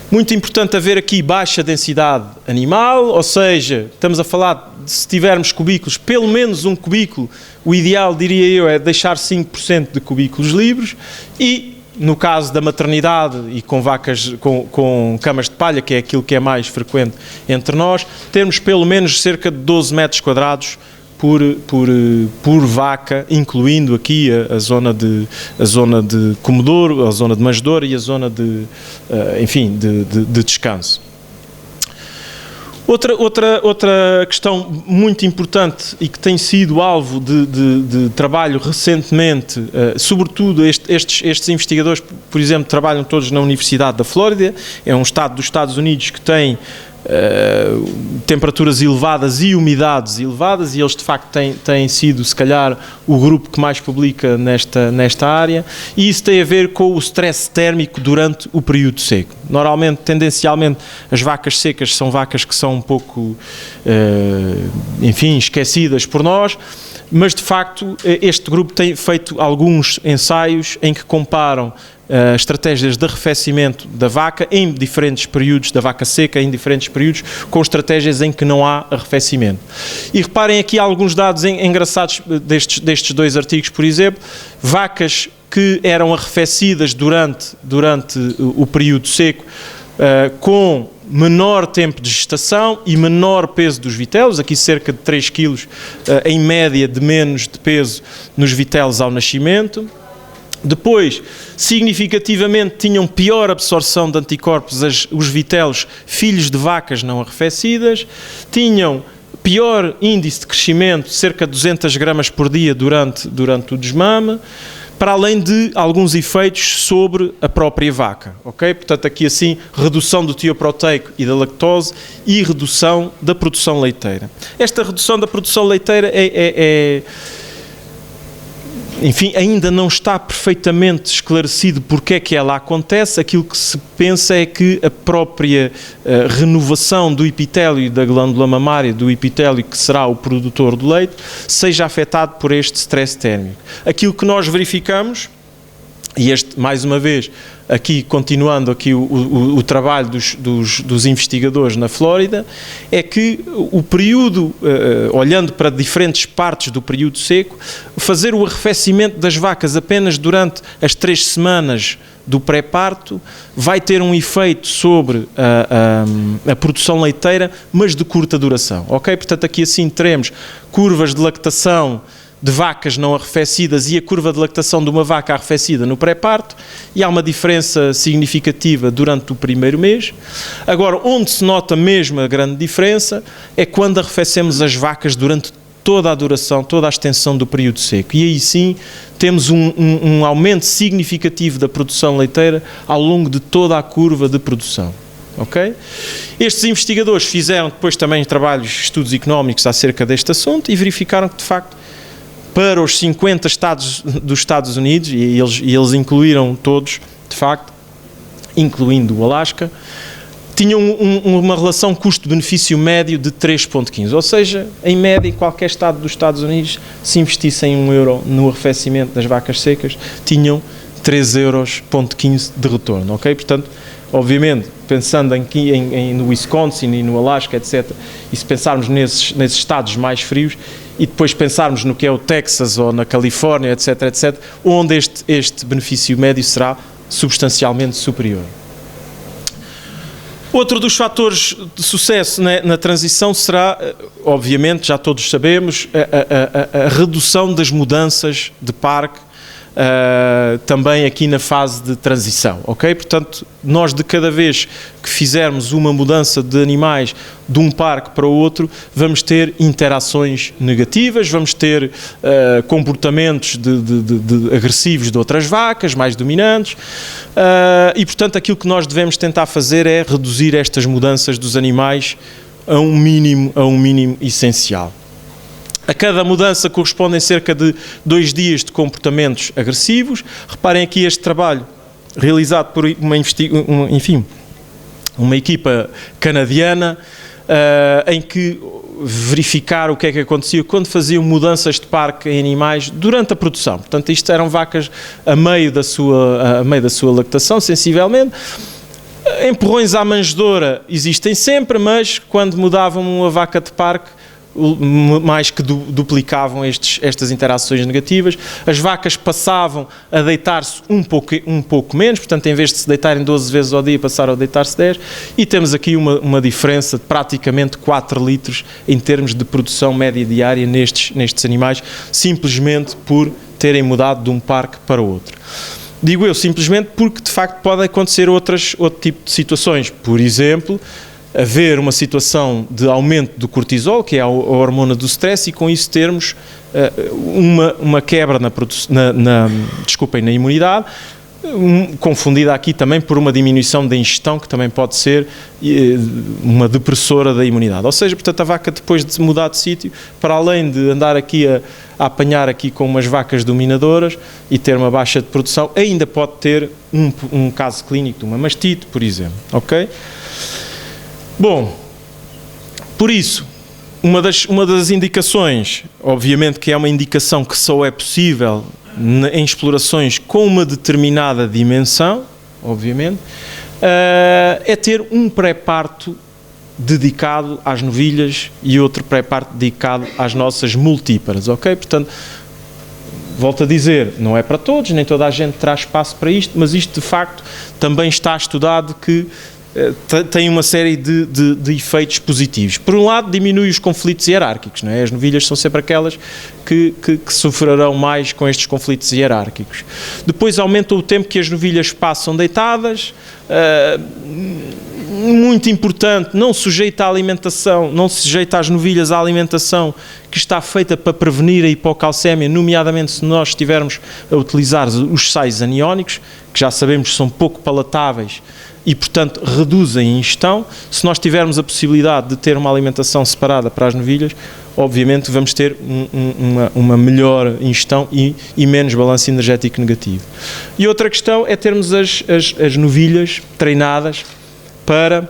Muito importante haver aqui baixa densidade animal, ou seja, estamos a falar de, se tivermos cubículos, pelo menos um cubículo, o ideal, diria eu, é deixar 5% de cubículos livres e, no caso da maternidade e com vacas, com camas de palha, que é aquilo que é mais frequente entre nós, termos pelo menos cerca de 12 metros quadrados por vaca, incluindo aqui a zona de comedouro, a zona de manjedoura e a zona de descanso. Outra questão muito importante e que tem sido alvo de trabalho recentemente, sobretudo estes investigadores, por exemplo, trabalham todos na Universidade da Flórida, é um estado dos Estados Unidos que tem temperaturas elevadas e umidades elevadas e eles de facto têm sido se calhar o grupo que mais publica nesta área e isso tem a ver com o stress térmico durante o período seco. Normalmente, tendencialmente, as vacas secas são vacas que são um pouco esquecidas por nós, mas de facto este grupo tem feito alguns ensaios em que comparam estratégias de arrefecimento da vaca em diferentes períodos, da vaca seca em diferentes períodos, com estratégias em que não há arrefecimento. E reparem aqui alguns dados engraçados destes dois artigos, por exemplo, vacas que eram arrefecidas durante o período seco, com menor tempo de gestação e menor peso dos vitelos, aqui cerca de 3 kg em média de menos de peso nos vitelos ao nascimento. Depois, significativamente, tinham pior absorção de anticorpos os vitelos filhos de vacas não arrefecidas, tinham pior índice de crescimento, cerca de 200 gramas por dia durante o desmame, para além de alguns efeitos sobre a própria vaca, ok? Portanto, aqui assim, redução do teor proteico e da lactose e redução da produção leiteira. Esta redução da produção leiteira enfim, ainda não está perfeitamente esclarecido porque é que ela acontece. Aquilo que se pensa é que a própria renovação do epitélio e da glândula mamária, do epitélio que será o produtor do leite, seja afetado por este stress térmico. Aquilo que nós verificamos, e mais uma vez, aqui continuando aqui o trabalho dos investigadores na Flórida, é que o período, olhando para diferentes partes do período seco, fazer o arrefecimento das vacas apenas durante as 3 semanas do pré-parto vai ter um efeito sobre a produção leiteira, mas de curta duração, ok? Portanto, aqui assim teremos curvas de lactação de vacas não arrefecidas e a curva de lactação de uma vaca arrefecida no pré-parto, e há uma diferença significativa durante o primeiro mês. Agora, onde se nota mesmo a grande diferença é quando arrefecemos as vacas durante toda a duração, toda a extensão do período seco, e aí sim temos um aumento significativo da produção leiteira ao longo de toda a curva de produção. Okay? Estes investigadores fizeram depois também trabalhos, estudos económicos acerca deste assunto e verificaram que, de facto, para os 50 estados dos Estados Unidos, e eles incluíram todos, de facto, incluindo o Alasca, tinham uma relação custo-benefício médio de 3,15. Ou seja, em média, em qualquer estado dos Estados Unidos, se investissem €1 no arrefecimento das vacas secas, tinham 3,15 € de retorno. Ok? Portanto, obviamente, pensando aqui no Wisconsin e no Alasca, etc., e se pensarmos nesses estados mais frios, e depois pensarmos no que é o Texas ou na Califórnia, etc., etc., onde este benefício médio será substancialmente superior. Outro dos fatores de sucesso na transição será, obviamente, já todos sabemos, a redução das mudanças de parque, também aqui na fase de transição, ok? Portanto, nós de cada vez que fizermos uma mudança de animais de um parque para o outro, vamos ter interações negativas, vamos ter comportamentos de agressivos de outras vacas, mais dominantes, e portanto aquilo que nós devemos tentar fazer é reduzir estas mudanças dos animais a um mínimo essencial. A cada mudança correspondem cerca de 2 dias de comportamentos agressivos. Reparem aqui este trabalho realizado por uma equipa canadiana, em que verificaram o que é que acontecia quando faziam mudanças de parque em animais durante a produção. Portanto, isto eram vacas a meio da sua lactação, sensivelmente. Empurrões à manjedoura existem sempre, mas quando mudavam uma vaca de parque, mais que duplicavam estas interações negativas. As vacas passavam a deitar-se um pouco menos, portanto, em vez de se deitarem 12 vezes ao dia, passaram a deitar-se 10, e temos aqui uma diferença de praticamente 4 litros em termos de produção média diária nestes animais, simplesmente por terem mudado de um parque para o outro. Digo eu simplesmente porque, de facto, pode acontecer outro tipo de situações. Por exemplo, haver uma situação de aumento do cortisol, que é a hormona do stress, e com isso termos uma quebra na imunidade, confundida aqui também por uma diminuição da ingestão, que também pode ser uma depressora da imunidade. Ou seja, portanto, a vaca, depois de mudar de sítio, para além de andar aqui a apanhar aqui com umas vacas dominadoras e ter uma baixa de produção, ainda pode ter um caso clínico de uma mastite, por exemplo. Ok? Bom, por isso, uma das indicações, obviamente que é uma indicação que só é possível em explorações com uma determinada dimensão, obviamente, é ter um pré-parto dedicado às novilhas e outro pré-parto dedicado às nossas multíparas, ok? Portanto, volto a dizer, não é para todos, nem toda a gente terá espaço para isto, mas isto de facto também está estudado que tem uma série de efeitos positivos. Por um lado, diminui os conflitos hierárquicos, não é? As novilhas são sempre aquelas que sofrerão mais com estes conflitos hierárquicos. Depois aumenta o tempo que as novilhas passam deitadas, muito importante, não sujeita à alimentação, não se sujeita às novilhas à alimentação que está feita para prevenir a hipocalcémia, nomeadamente se nós estivermos a utilizar os sais aniónicos, que já sabemos que são pouco palatáveis e, portanto, reduzem a ingestão. Se nós tivermos a possibilidade de ter uma alimentação separada para as novilhas, obviamente vamos ter uma melhor ingestão e menos balanço energético negativo. E outra questão é termos as novilhas treinadas para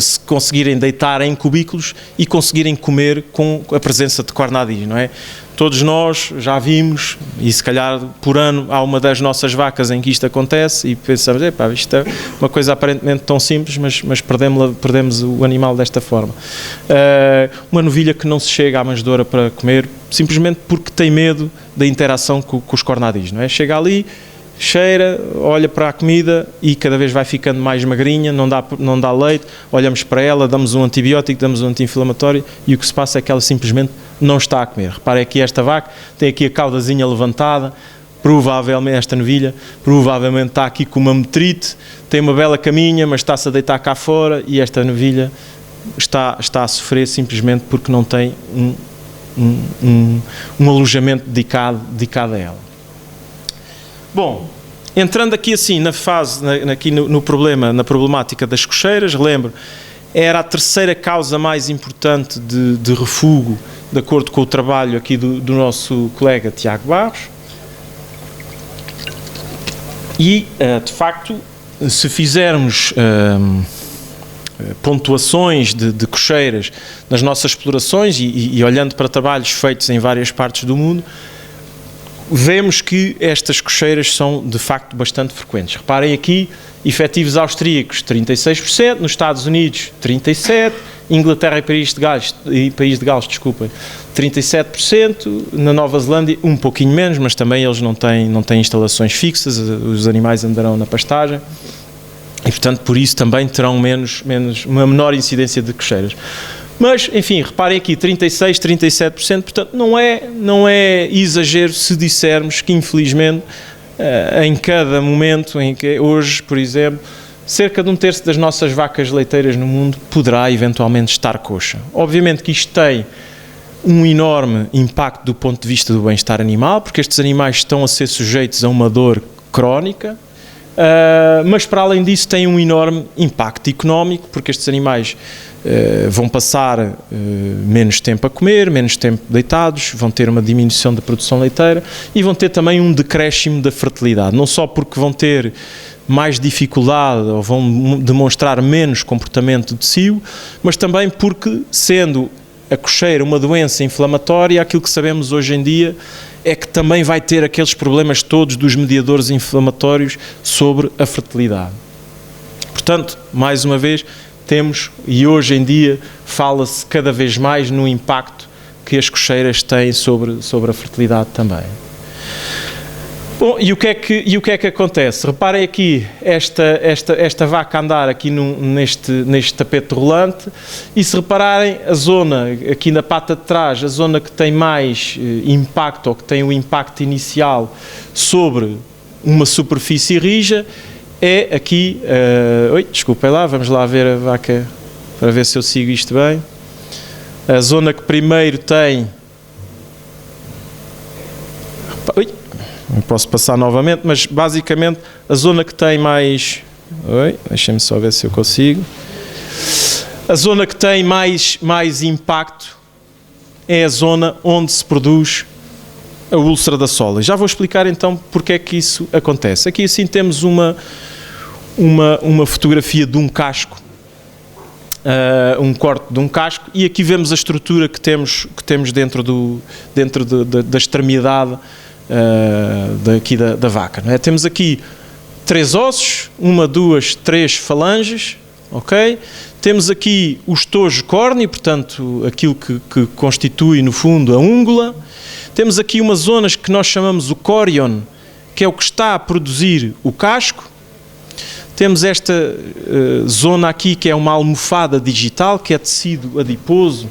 se conseguirem deitar em cubículos e conseguirem comer com a presença de cornadis, não é? Todos nós já vimos, e se calhar por ano há uma das nossas vacas em que isto acontece e pensamos, isto é uma coisa aparentemente tão simples, mas perdemos o animal desta forma. Uma novilha que não se chega à manjedoura para comer, simplesmente porque tem medo da interação com os cornadis, não é? Chega ali, cheira, olha para a comida e cada vez vai ficando mais magrinha, não dá leite, olhamos para ela, damos um antibiótico, damos um anti-inflamatório e o que se passa é que ela simplesmente não está a comer. Reparem aqui esta vaca, tem aqui a caudazinha levantada, provavelmente esta novilha, provavelmente está aqui com uma metrite, tem uma bela caminha, mas está-se a deitar cá fora e esta novilha está a sofrer simplesmente porque não tem um alojamento dedicado a ela. Bom, entrando aqui assim na fase, aqui no problema, na problemática das cocheiras, lembro, era a terceira causa mais importante de refúgio, de acordo com o trabalho aqui do nosso colega Tiago Barros. E, de facto, se fizermos pontuações de cocheiras nas nossas explorações e olhando para trabalhos feitos em várias partes do mundo, vemos que estas cocheiras são, de facto, bastante frequentes. Reparem aqui, efetivos austríacos, 36%, nos Estados Unidos, 37%, Inglaterra e País de Gales, desculpem, 37%, na Nova Zelândia um pouquinho menos, mas também eles não têm instalações fixas, os animais andarão na pastagem e, portanto, por isso também terão uma menor incidência de cocheiras. Mas, enfim, reparem aqui, 36%, 37%, portanto, não é exagero se dissermos que, infelizmente, em cada momento, em que hoje, por exemplo, cerca de 1/3 das nossas vacas leiteiras no mundo poderá eventualmente estar coxa. Obviamente que isto tem um enorme impacto do ponto de vista do bem-estar animal, porque estes animais estão a ser sujeitos a uma dor crónica, mas para além disso tem um enorme impacto económico, porque estes animais vão passar menos tempo a comer, menos tempo deitados, vão ter uma diminuição da produção leiteira e vão ter também um decréscimo da fertilidade, não só porque vão ter mais dificuldade ou vão demonstrar menos comportamento de cio, mas também porque, sendo a cocheira uma doença inflamatória, aquilo que sabemos hoje em dia é que também vai ter aqueles problemas todos dos mediadores inflamatórios sobre a fertilidade. Portanto, mais uma vez, temos, e hoje em dia fala-se cada vez mais no impacto que as cocheiras têm sobre a fertilidade também. Bom, e o que é que acontece? Reparem aqui esta vaca a andar aqui neste tapete rolante e se repararem a zona aqui na pata de trás, a zona que tem mais impacto ou que tem o impacto inicial sobre uma superfície rija é aqui, desculpem lá, vamos lá ver a vaca para ver se eu sigo isto bem. A zona que primeiro tem... Não posso passar novamente, mas basicamente a zona que tem mais... Deixem-me só ver se eu consigo. A zona que tem mais impacto é a zona onde se produz a úlcera da sola. Já vou explicar então porque é que isso acontece. Aqui assim temos uma fotografia de um casco, um corte de um casco, e aqui vemos a estrutura que temos dentro da extremidade daqui da vaca, não é? Temos aqui 3 ossos, 1, 2, 3 falanges, ok? Temos aqui o estojo córneo, portanto, aquilo que constitui, no fundo, a úngula. Temos aqui umas zonas que nós chamamos o corion, que é o que está a produzir o casco. Temos esta zona aqui, que é uma almofada digital, que é tecido adiposo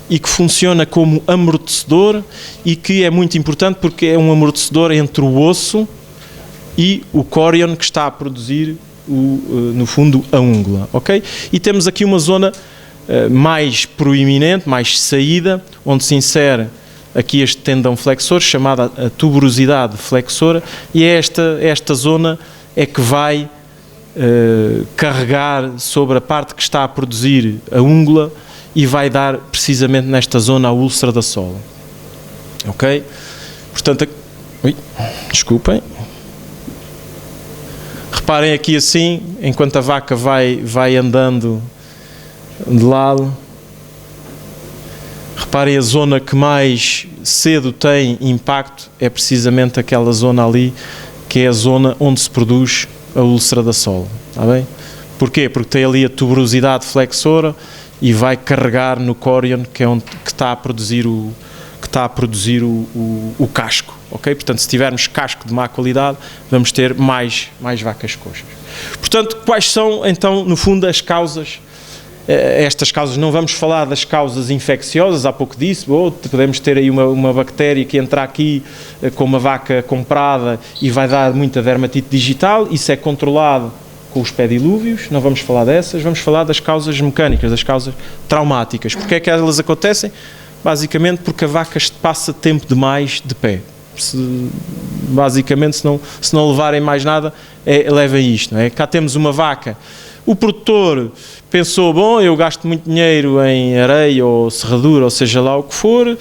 e que funciona como amortecedor e que é muito importante porque é um amortecedor entre o osso e o corion que está a produzir no fundo, a ungula, ok? E temos aqui uma zona mais proeminente, mais saída, onde se insere aqui este tendão flexor, chamada a tuberosidade flexora, e é esta zona é que vai carregar sobre a parte que está a produzir a ungula e vai dar precisamente nesta zona a úlcera da sola. Ok? Portanto, desculpem. Reparem aqui assim, enquanto a vaca vai andando de lado. Reparem, a zona que mais cedo tem impacto é precisamente aquela zona ali, que é a zona onde se produz a úlcera da sola. Está bem? Porquê? Porque tem ali a tuberosidade flexora e vai carregar no corion, que é onde que está a produzir o casco, ok? Portanto, se tivermos casco de má qualidade, vamos ter mais vacas coxas. Portanto, quais são, então, no fundo, as causas? Estas causas, não vamos falar das causas infecciosas, há pouco disse, podemos ter aí uma bactéria que entra aqui com uma vaca comprada e vai dar muita dermatite digital, isso é controlado com os pedilúvios, não vamos falar dessas, vamos falar das causas mecânicas, das causas traumáticas. Porque é que elas acontecem? Basicamente porque a vaca passa tempo demais de pé. Basicamente, se não levarem mais nada, levem isto. Não é? Cá temos uma vaca, o produtor pensou, bom, eu gasto muito dinheiro em areia ou serradura, ou seja lá o que for,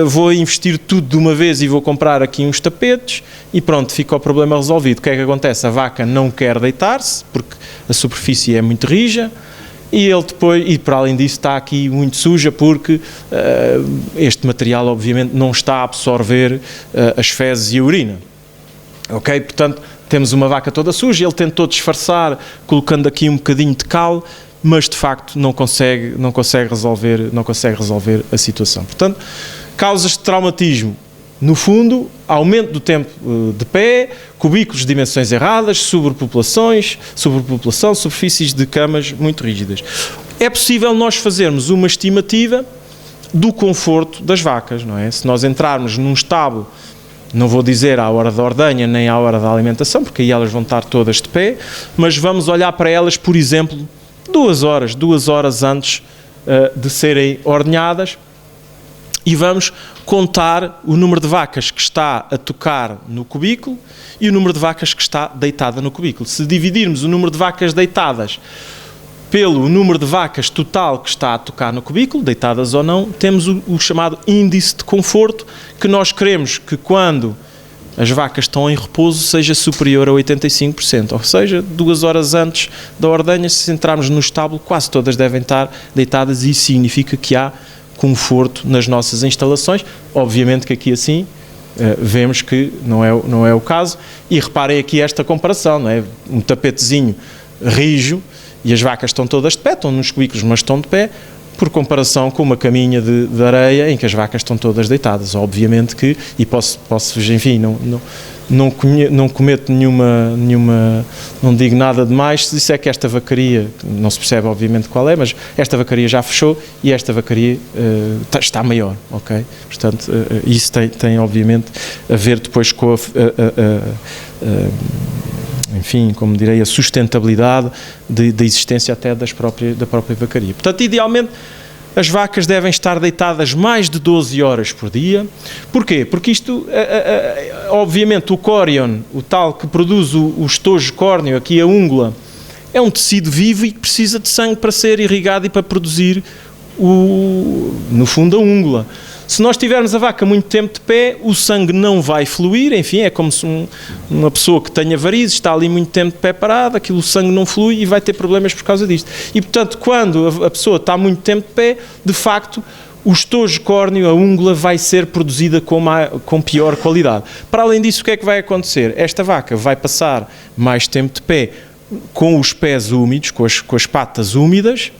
vou investir tudo de uma vez e vou comprar aqui uns tapetes e pronto, fica o problema resolvido. O que é que acontece? A vaca não quer deitar-se, porque a superfície é muito rija, e ele depois, e para além disso está aqui muito suja, porque este material obviamente não está a absorver as fezes e a urina. Ok? Portanto, temos uma vaca toda suja, ele tentou disfarçar colocando aqui um bocadinho de cal, mas de facto não consegue resolver a situação. Portanto, causas de traumatismo, no fundo, aumento do tempo de pé, cubículos de dimensões erradas, superpopulação, superfícies de camas muito rígidas. É possível nós fazermos uma estimativa do conforto das vacas, não é? Se nós entrarmos num estábulo, não vou dizer à hora da ordenha nem à hora da alimentação, porque aí elas vão estar todas de pé, mas vamos olhar para elas, por exemplo, 2 horas antes de serem ordenhadas, e vamos contar o número de vacas que está a tocar no cubículo e o número de vacas que está deitada no cubículo. Se dividirmos o número de vacas deitadas pelo número de vacas total que está a tocar no cubículo, deitadas ou não, temos o chamado índice de conforto, que nós queremos que quando as vacas estão em repouso seja superior a 85%, ou seja, 2 horas antes da ordenha, se entrarmos no estábulo, quase todas devem estar deitadas, e isso significa que há conforto nas nossas instalações. Obviamente que aqui assim vemos que não é o caso, e reparem aqui esta comparação, não é? Um tapetezinho rijo e as vacas estão todas de pé, estão nos cubículos, mas estão de pé, por comparação com uma caminha de areia em que as vacas estão todas deitadas. Obviamente que, e posso enfim, não cometo nenhuma, não digo nada demais se disser que esta vacaria, não se percebe obviamente qual é, mas esta vacaria já fechou e esta vacaria está maior, ok? Portanto, isso tem obviamente a ver depois com enfim, como direi, a sustentabilidade da existência até da própria vacaria. Portanto, idealmente, as vacas devem estar deitadas mais de 12 horas por dia. Porquê? Porque isto, obviamente, o corion, o tal que produz o estojo córneo, aqui a ungula, é um tecido vivo e que precisa de sangue para ser irrigado e para produzir, no fundo, a ungula. Se nós tivermos a vaca muito tempo de pé, o sangue não vai fluir, enfim, é como se uma pessoa que tenha varizes, está ali muito tempo de pé parada, o sangue não flui e vai ter problemas por causa disto. E, portanto, quando a pessoa está muito tempo de pé, de facto, o estojo córneo, a ungula, vai ser produzida com pior qualidade. Para além disso, o que é que vai acontecer? Esta vaca vai passar mais tempo de pé com os pés úmidos, com as patas úmidas,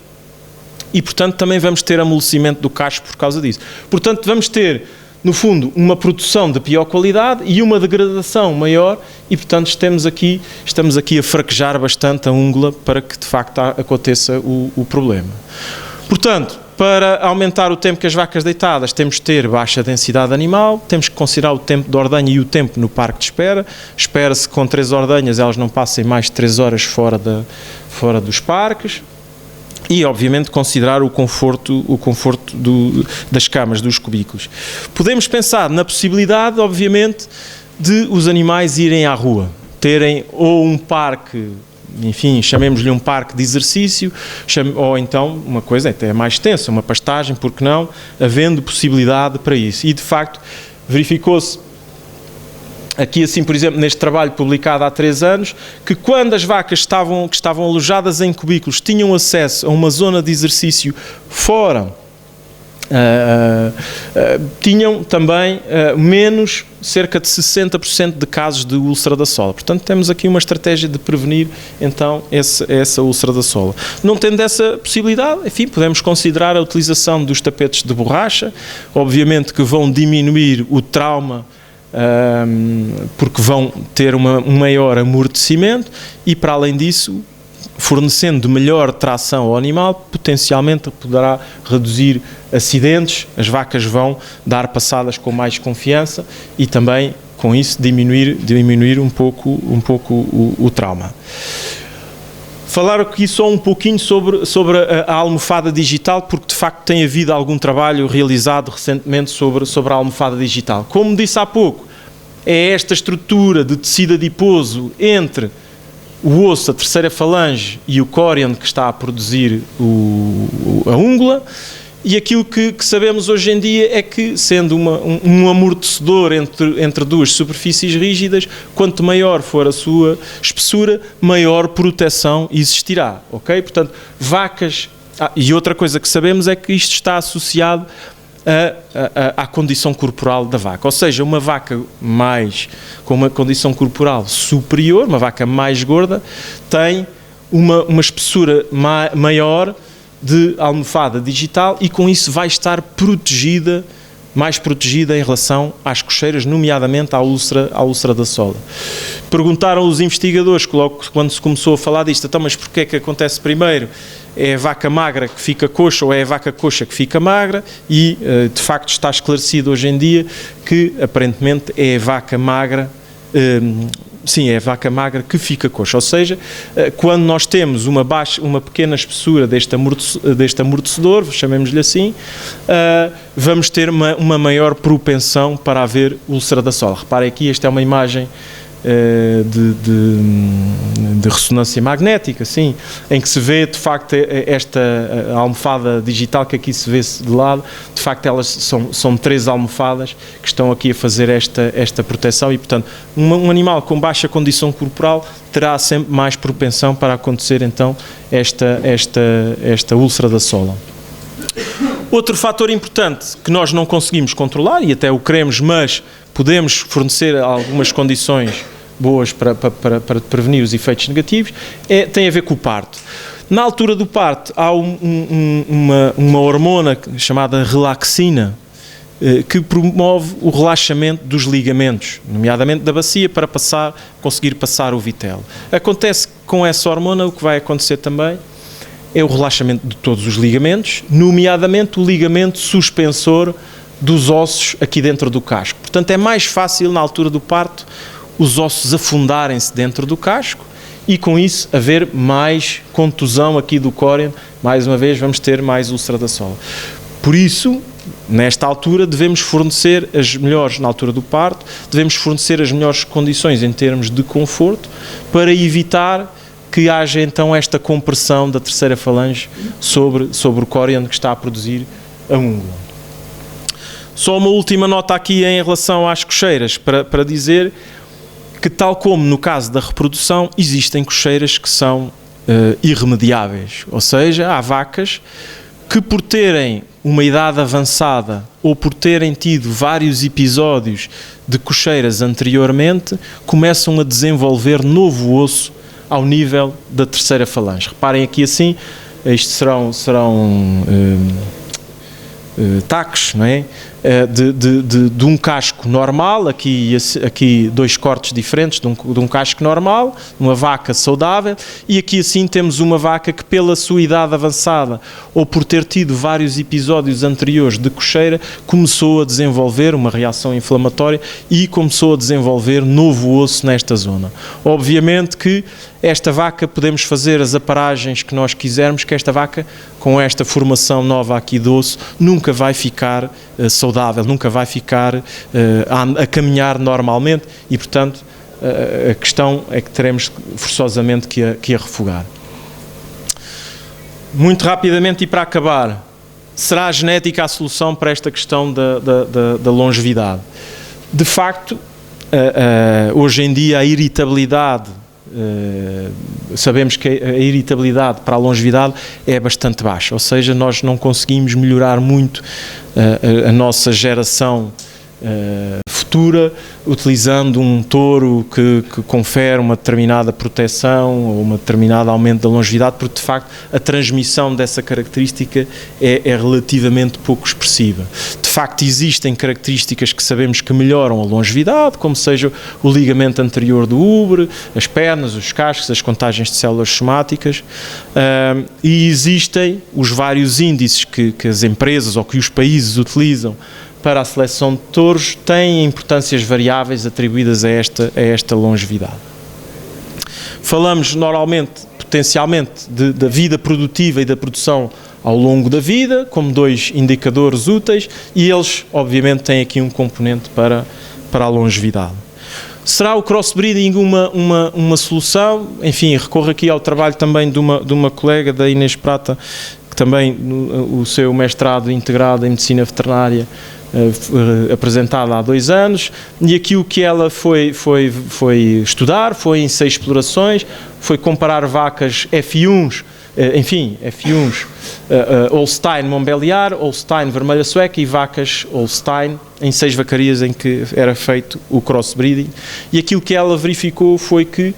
e, portanto, também vamos ter amolecimento do casco por causa disso. Portanto, vamos ter, no fundo, uma produção de pior qualidade e uma degradação maior e, portanto, estamos aqui a fraquejar bastante a ungula para que, de facto, aconteça o problema. Portanto, Para aumentar o tempo que as vacas deitadas, temos de ter baixa densidade animal, temos que considerar o tempo de ordenha e o tempo no parque de espera. Espera-se que com 3 ordenhas elas não passem mais de 3 horas fora dos parques. E, obviamente, considerar o conforto das camas, dos cubículos. Podemos pensar na possibilidade, obviamente, de os animais irem à rua, terem ou um parque, enfim, chamemos-lhe um parque de exercício, ou então uma coisa até mais extensa, uma pastagem, porque não, havendo possibilidade para isso. E, de facto, verificou-se aqui, assim, por exemplo, neste trabalho publicado há 3 anos, que quando as vacas que estavam alojadas em cubículos tinham acesso a uma zona de exercício fora, tinham também menos, cerca de 60% de casos de úlcera da sola. Portanto, temos aqui uma estratégia de prevenir, então, essa úlcera da sola. Não tendo essa possibilidade, enfim, podemos considerar a utilização dos tapetes de borracha, obviamente que vão diminuir o trauma, porque vão ter um maior amortecimento e, para além disso, fornecendo melhor tração ao animal, potencialmente poderá reduzir acidentes, as vacas vão dar passadas com mais confiança e também, com isso, diminuir um pouco o trauma. Falar aqui só um pouquinho sobre a almofada digital, porque de facto tem havido algum trabalho realizado recentemente sobre a almofada digital. Como disse há pouco, é esta estrutura de tecido adiposo entre o osso, a terceira falange e o córion que está a produzir a úngula, e aquilo que sabemos hoje em dia é que, sendo um amortecedor entre duas superfícies rígidas, quanto maior for a sua espessura, maior proteção existirá, ok? Portanto, vacas... e outra coisa que sabemos é que isto está associado à condição corporal da vaca, ou seja, uma vaca com uma condição corporal superior, uma vaca mais gorda, tem uma espessura maior de almofada digital e com isso vai estar mais protegida em relação às cocheiras, nomeadamente à úlcera da sola. Perguntaram os investigadores, logo quando se começou a falar disto, então, mas porquê é que acontece primeiro? É a vaca magra que fica coxa ou é a vaca coxa que fica magra? E, de facto, está esclarecido hoje em dia que, aparentemente, é a vaca magra, é a vaca magra que fica coxa, ou seja, quando nós temos uma pequena espessura deste amortecedor, chamemos-lhe assim, vamos ter uma maior propensão para haver úlcera da sola. Reparem aqui, esta é uma imagem de ressonância magnética, sim, em que se vê de facto esta almofada digital que aqui se vê de lado, de facto elas são 3 almofadas que estão aqui a fazer esta proteção e, portanto, um animal com baixa condição corporal terá sempre mais propensão para acontecer então esta úlcera da sola. Outro fator importante que nós não conseguimos controlar, e até o queremos, mas podemos fornecer algumas condições boas para prevenir os efeitos negativos, tem a ver com o parto. Na altura do parto há uma hormona chamada relaxina que promove o relaxamento dos ligamentos, nomeadamente da bacia, para conseguir passar o vitelo. Acontece com essa hormona, o que vai acontecer também é o relaxamento de todos os ligamentos, nomeadamente o ligamento suspensor dos ossos aqui dentro do casco. Portanto, é mais fácil, na altura do parto, os ossos afundarem-se dentro do casco e, com isso, haver mais contusão aqui do córion. Mais uma vez, vamos ter mais úlcera da sola. Por isso, nesta altura, devemos fornecer na altura do parto, devemos fornecer as melhores condições em termos de conforto para evitar que haja então esta compressão da terceira falange sobre o córion que está a produzir a úngula. Só uma última nota aqui em relação às cocheiras, para dizer que, tal como no caso da reprodução, existem cocheiras que são irremediáveis, ou seja, há vacas que, por terem uma idade avançada ou por terem tido vários episódios de cocheiras anteriormente, começam a desenvolver novo osso ao nível da terceira falange. Reparem aqui assim, isto serão taques, não é? De um casco normal, aqui 2 cortes diferentes de um casco normal, uma vaca saudável, e aqui assim temos uma vaca que pela sua idade avançada ou por ter tido vários episódios anteriores de coceira, começou a desenvolver uma reação inflamatória e começou a desenvolver novo osso nesta zona. Obviamente que esta vaca, podemos fazer as aparagens que nós quisermos, que esta vaca, com esta formação nova aqui de osso, nunca vai ficar saudável, nunca vai ficar a caminhar normalmente e, portanto, a questão é que teremos forçosamente que a refogar. Muito rapidamente e para acabar, será a genética a solução para esta questão da longevidade? De facto, hoje em dia a irritabilidade, sabemos que a irritabilidade para a longevidade é bastante baixa, ou seja, nós não conseguimos melhorar muito a nossa geração futura utilizando um touro que confere uma determinada proteção ou uma determinada aumento da longevidade, porque de facto a transmissão dessa característica é relativamente pouco expressiva. De facto existem características que sabemos que melhoram a longevidade, como seja o ligamento anterior do úbere, as pernas, os cascos, as contagens de células somáticas, e existem os vários índices que as empresas ou que os países utilizam para a seleção de touros, têm importâncias variáveis atribuídas a esta longevidade. Falamos normalmente, potencialmente, da vida produtiva e da produção ao longo da vida, como 2 indicadores úteis, e eles, obviamente, têm aqui um componente para a longevidade. Será o crossbreeding uma solução? Enfim, recorro aqui ao trabalho também de uma colega, da Inês Prata, que também o seu mestrado integrado em Medicina Veterinária apresentada há 2 anos, e aquilo que ela foi estudar foi em 6 explorações, foi comparar vacas F1s, Holstein Montbéliard, Holstein Vermelha Sueca e vacas Holstein em 6 vacarias em que era feito o crossbreeding, e aquilo que ela verificou foi que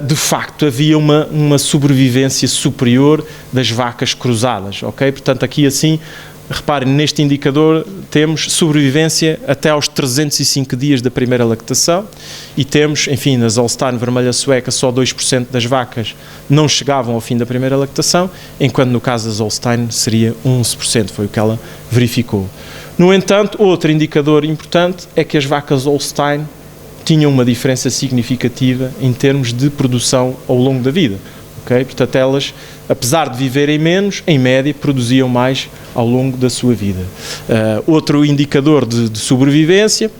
de facto havia uma sobrevivência superior das vacas cruzadas, ok? Portanto, aqui assim, reparem, neste indicador temos sobrevivência até aos 305 dias da primeira lactação e temos, enfim, nas Holstein Vermelha Sueca só 2% das vacas não chegavam ao fim da primeira lactação, enquanto no caso das Holstein seria 11%, foi o que ela verificou. No entanto, outro indicador importante é que as vacas Holstein tinham uma diferença significativa em termos de produção ao longo da vida. Okay? Portanto, elas, apesar de viverem menos, em média, produziam mais ao longo da sua vida. Outro indicador de sobrevivência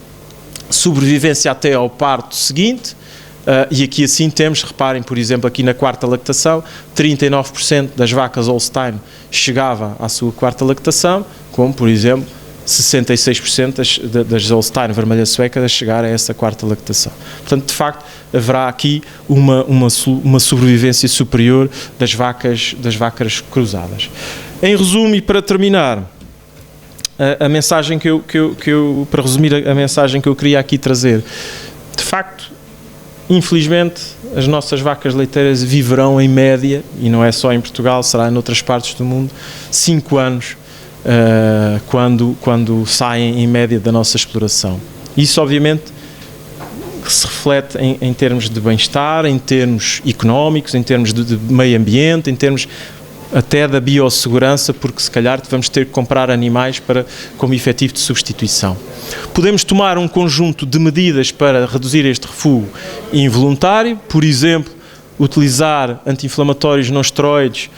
até ao parto seguinte, e aqui assim temos, reparem, por exemplo, aqui na 4ª lactação, 39% das vacas Holstein chegava à sua 4ª lactação, como, por exemplo, 66% das Holstein Vermelha Sueca a chegar a essa 4ª lactação. Portanto, de facto, haverá aqui uma sobrevivência superior das vacas cruzadas. Em resumo, e para terminar, a mensagem para resumir a mensagem que eu queria aqui trazer, de facto, infelizmente, as nossas vacas leiteiras viverão em média, e não é só em Portugal, será em outras partes do mundo, 5 anos, quando saem em média da nossa exploração. Isso obviamente se reflete em termos de bem-estar, em termos económicos, em termos de meio ambiente, em termos até da biossegurança, porque se calhar vamos ter que comprar animais como efetivo de substituição. Podemos tomar um conjunto de medidas para reduzir este refúgio involuntário, por exemplo, utilizar anti-inflamatórios não esteroides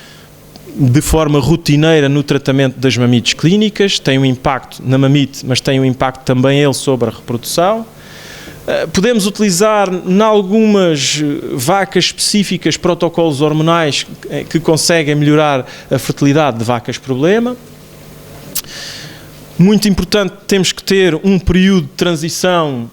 de forma rotineira no tratamento das mamites clínicas, tem um impacto na mamite, mas tem um impacto também ele sobre a reprodução. Podemos utilizar, em algumas vacas específicas, protocolos hormonais que conseguem melhorar a fertilidade de vacas problema. Muito importante, temos que ter um período de transição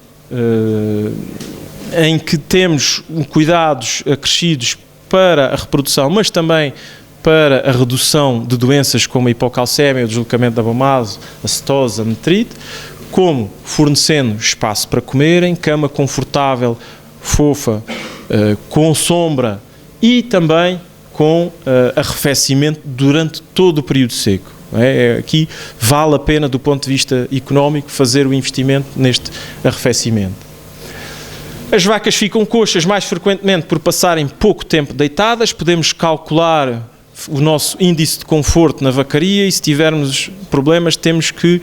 em que temos cuidados acrescidos para a reprodução, mas também para a redução de doenças como a hipocalcémia, o deslocamento da bamase, a cetose, a metrite, como fornecendo espaço para comerem, cama confortável, fofa, com sombra e também com arrefecimento durante todo o período seco. não é? Aqui vale a pena, do ponto de vista económico, fazer o investimento neste arrefecimento. As vacas ficam coxas mais frequentemente por passarem pouco tempo deitadas. Podemos calcular o nosso índice de conforto na vacaria e, se tivermos problemas, temos que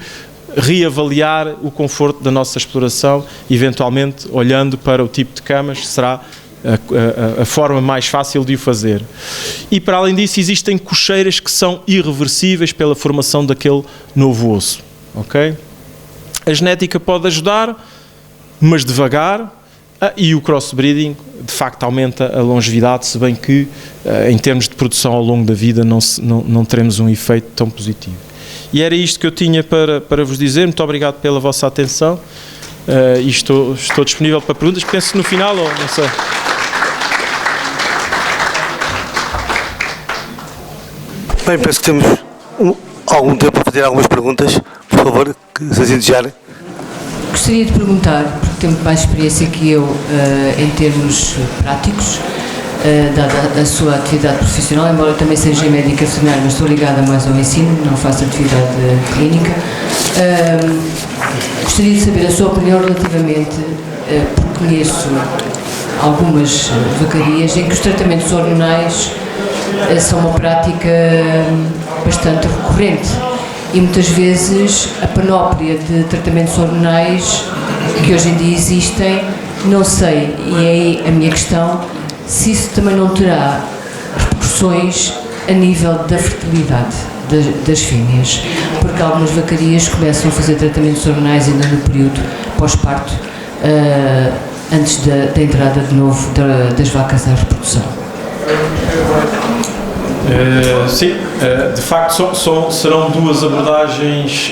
reavaliar o conforto da nossa exploração, eventualmente olhando para o tipo de camas, será a forma mais fácil de o fazer. E, para além disso, existem cocheiras que são irreversíveis pela formação daquele novo osso. Okay? A genética pode ajudar, mas devagar, e o crossbreeding de facto aumenta a longevidade, se bem que em termos de produção ao longo da vida não teremos um efeito tão positivo. E era isto que eu tinha para vos dizer. Muito obrigado pela vossa atenção e estou disponível para perguntas. Penso que no final, ou não sei. Bem, penso que temos algum tempo para fazer algumas perguntas, por favor, se assim desejarem. Gostaria de perguntar, porque tenho mais experiência que eu em termos práticos, dada a sua atividade profissional, embora eu também seja médica veterinária, mas estou ligada mais ao ensino, não faço atividade clínica. Gostaria de saber a sua opinião relativamente, porque conheço algumas vacarias em que os tratamentos hormonais são uma prática bastante recorrente. E muitas vezes a panóplia de tratamentos hormonais que hoje em dia existem, não sei, e é aí a minha questão, se isso também não terá repercussões a nível da fertilidade das fêmeas, porque algumas vacarias começam a fazer tratamentos hormonais ainda no período pós-parto, antes da entrada de novo das vacas à reprodução. Sim, de facto serão duas abordagens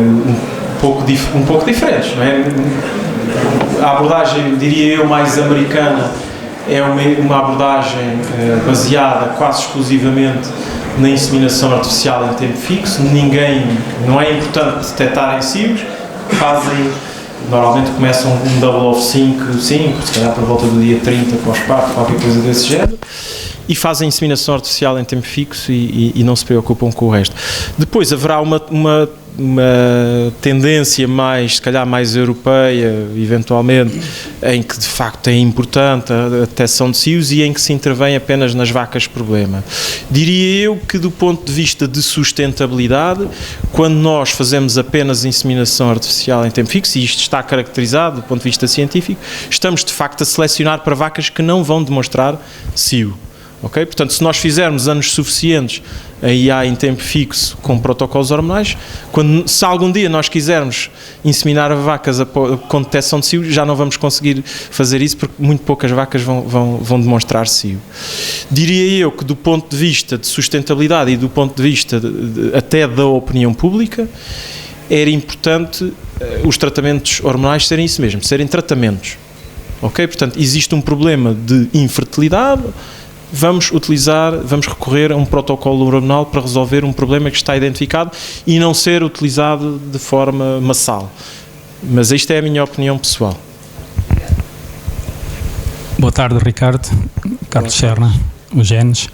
um pouco diferentes, não é? A abordagem, diria eu, mais americana é uma abordagem baseada quase exclusivamente na inseminação artificial em tempo fixo. Não é importante detectarem cios, normalmente começam um double of 5, se calhar por volta do dia 30 pós-parto, qualquer coisa desse género, e fazem inseminação artificial em tempo fixo e não se preocupam com o resto. Depois haverá uma tendência se calhar mais europeia, eventualmente, em que de facto é importante a detecção de cios e em que se intervém apenas nas vacas problema. Diria eu que, do ponto de vista de sustentabilidade, quando nós fazemos apenas inseminação artificial em tempo fixo, e isto está caracterizado do ponto de vista científico, estamos de facto a selecionar para vacas que não vão demonstrar cio. Okay? Portanto, se nós fizermos anos suficientes a IA em tempo fixo com protocolos hormonais, se algum dia nós quisermos inseminar vacas com detecção de cio, já não vamos conseguir fazer isso porque muito poucas vacas vão demonstrar cio. Diria eu que, do ponto de vista de sustentabilidade e do ponto de vista até da opinião pública, era importante os tratamentos hormonais serem isso mesmo, serem tratamentos. Okay? Portanto, existe um problema de infertilidade, vamos recorrer a um protocolo hormonal para resolver um problema que está identificado e não ser utilizado de forma massal. Mas esta é a minha opinião pessoal. Boa tarde, Ricardo. Carlos Serna, o Genes.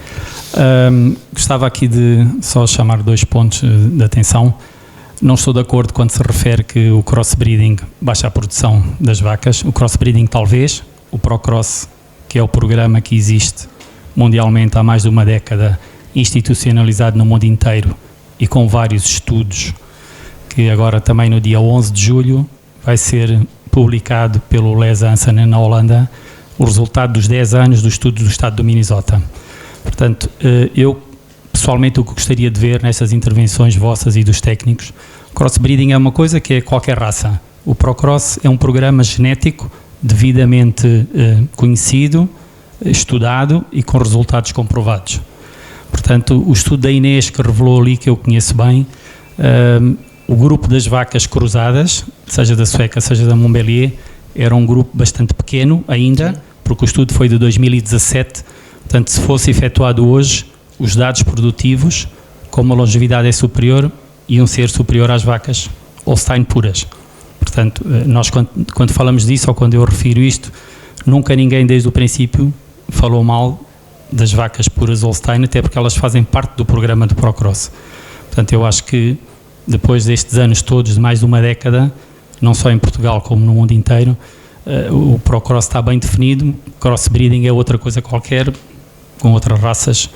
Gostava aqui de só chamar 2 pontos de atenção. Não estou de acordo quando se refere que o crossbreeding baixa a produção das vacas. O crossbreeding talvez, o Procross, que é o programa que existe mundialmente há mais de uma década, institucionalizado no mundo inteiro e com vários estudos, que agora também no dia 11 de julho vai ser publicado pelo Les Hansen na Holanda, o resultado dos 10 anos do estudo do estado do Minnesota. Portanto, eu pessoalmente o que gostaria de ver nestas intervenções vossas e dos técnicos, crossbreeding é uma coisa que é qualquer raça. O Procross é um programa genético devidamente conhecido, estudado e com resultados comprovados. Portanto, o estudo da Inês que revelou ali, que eu conheço bem, o grupo das vacas cruzadas, seja da sueca, seja da Montbélier, era um grupo bastante pequeno ainda, porque o estudo foi de 2017, portanto, se fosse efetuado hoje, os dados produtivos, como a longevidade é superior, iam ser superior às vacas Holstein puras. Portanto, nós quando falamos disso, ou quando eu refiro isto, nunca ninguém desde o princípio falou mal das vacas puras Holstein, até porque elas fazem parte do programa do Procross. Portanto, eu acho que depois destes anos todos, de mais de uma década, não só em Portugal como no mundo inteiro, o Procross está bem definido. Crossbreeding é outra coisa qualquer, com outras raças,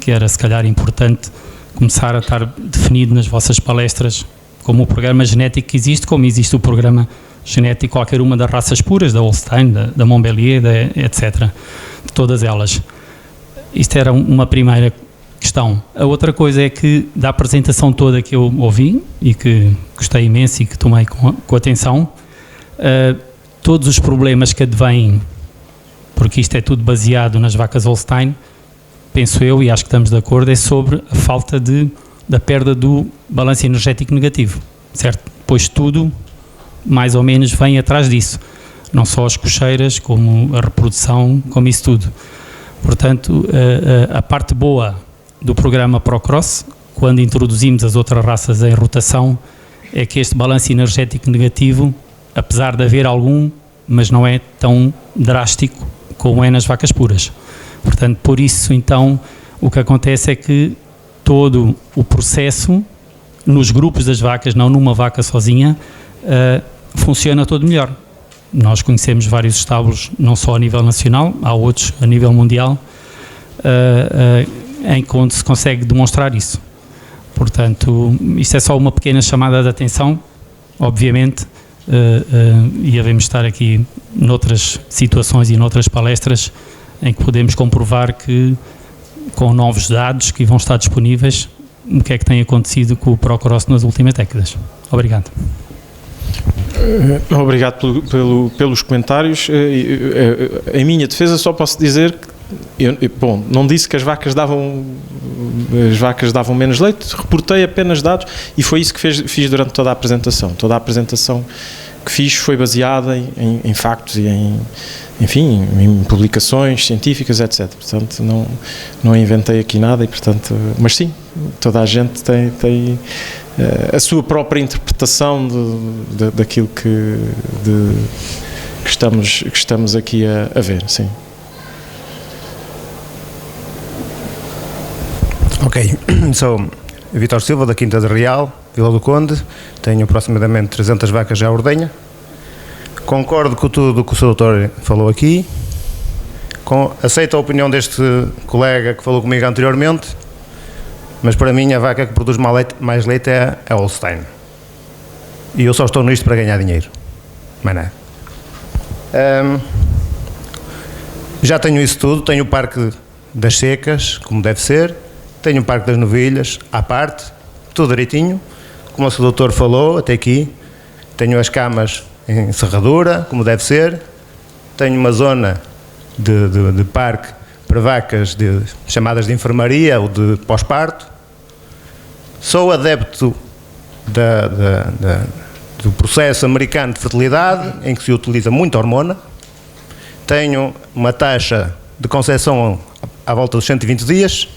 que era se calhar importante começar a estar definido nas vossas palestras, como o programa genético que existe, como existe o programa genético qualquer uma das raças puras, da Holstein, da Montbélier, etc. De todas elas. Isto era uma primeira questão. A outra coisa é que, da apresentação toda que eu ouvi, e que gostei imenso e que tomei com atenção, todos os problemas que advêm, porque isto é tudo baseado nas vacas Holstein, penso eu, e acho que estamos de acordo, é sobre a falta da perda do balanço energético negativo, certo? Pois tudo, mais ou menos, vem atrás disso. Não só as cocheiras, como a reprodução, como isso tudo. Portanto, a parte boa do programa Procross, quando introduzimos as outras raças em rotação, é que este balanço energético negativo, apesar de haver algum, mas não é tão drástico como é nas vacas puras. Portanto, por isso, então, o que acontece é que todo o processo, nos grupos das vacas, não numa vaca sozinha, funciona todo melhor. Nós conhecemos vários estábulos, não só a nível nacional, há outros a nível mundial, em que onde se consegue demonstrar isso. Portanto, isto é só uma pequena chamada de atenção, obviamente, e devemos estar aqui noutras situações e noutras palestras em que podemos comprovar que, com novos dados que vão estar disponíveis, o que é que tem acontecido com o Procross nas últimas décadas. Obrigado. Obrigado pelos comentários. Em minha defesa só posso dizer que, bom, não disse que as vacas davam menos leite, reportei apenas dados e foi isso que fiz durante toda a apresentação. Toda a apresentação que fiz foi baseada em factos e em publicações científicas, etc. Portanto, não inventei aqui nada e, portanto, mas sim, toda a gente tem a sua própria interpretação daquilo que estamos aqui a ver, sim. Ok, sou Vítor Silva, da Quinta de Real, Vila do Conde, tenho aproximadamente 300 vacas já à ordenha. Concordo com tudo o que o Sr. Doutor falou aqui, aceito a opinião deste colega que falou comigo anteriormente, mas para mim a vaca que produz mais leite é a Holstein. E eu só estou nisto para ganhar dinheiro, mais nada. Já tenho isso tudo, tenho o Parque das Secas, como deve ser, tenho o Parque das Novilhas, à parte, tudo direitinho, como o Sr. Doutor falou, até aqui, tenho as camas em serradura, como deve ser, tenho uma zona de parque para vacas chamadas de enfermaria ou de pós-parto, sou adepto do processo americano de fertilidade, em que se utiliza muita hormona, tenho uma taxa de concepção à volta dos 120 dias,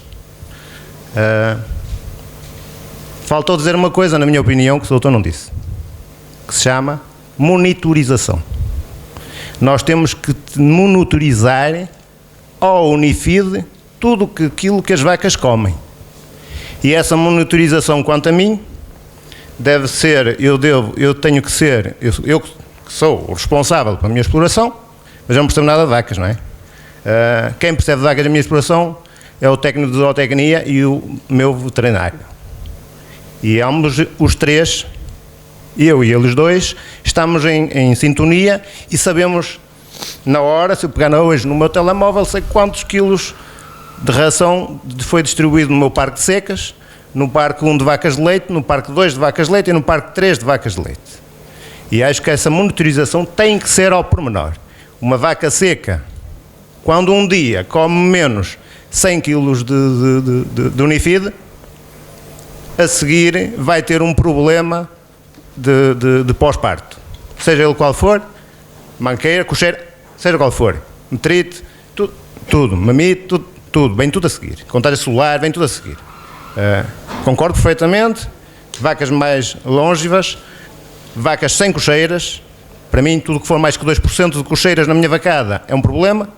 faltou dizer uma coisa, na minha opinião, que o doutor não disse, que se chama monitorização. Nós temos que monitorizar ao Unifid tudo aquilo que as vacas comem. E essa monitorização, quanto a mim, deve ser, eu tenho que ser, eu que sou o responsável pela minha exploração, mas eu não percebo nada de vacas, não é? Quem percebe de vacas da minha exploração é o técnico de zootecnia e o meu veterinário. E ambos, os três, eu e eles dois, estamos em sintonia e sabemos, na hora, se eu pegar hoje no meu telemóvel, sei quantos quilos de ração foi distribuído no meu parque de secas, no parque 1 de vacas de leite, no parque 2 de vacas de leite e no parque 3 de vacas de leite. E acho que essa monitorização tem que ser ao pormenor. Uma vaca seca, quando um dia come menos 100 kg de Unifid, a seguir vai ter um problema de pós-parto. Seja ele qual for, manqueira, cocheira, seja qual for, metrite, tudo, mamite, tudo, vem tudo a seguir. Contagem celular, vem tudo a seguir. Concordo perfeitamente, vacas mais longevas, vacas sem cocheiras, para mim tudo que for mais que 2% de cocheiras na minha vacada é um problema.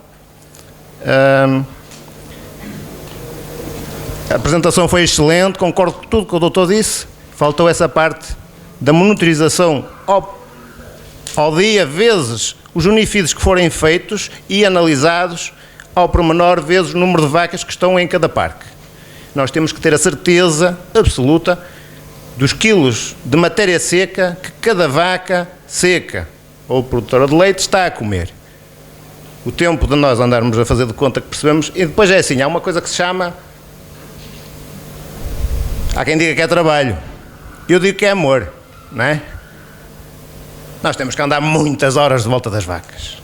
A apresentação foi excelente, concordo com tudo que o doutor disse. Faltou essa parte da monitorização ao dia, vezes os unifidos que forem feitos e analisados ao pormenor, vezes o número de vacas que estão em cada parque. Nós temos que ter a certeza absoluta dos quilos de matéria seca que cada vaca seca ou produtora de leite está a comer. O tempo de nós andarmos a fazer de conta que percebemos, e depois é assim, há uma coisa que se chama, há quem diga que é trabalho, eu digo que é amor, não é? Nós temos que andar muitas horas de volta das vacas.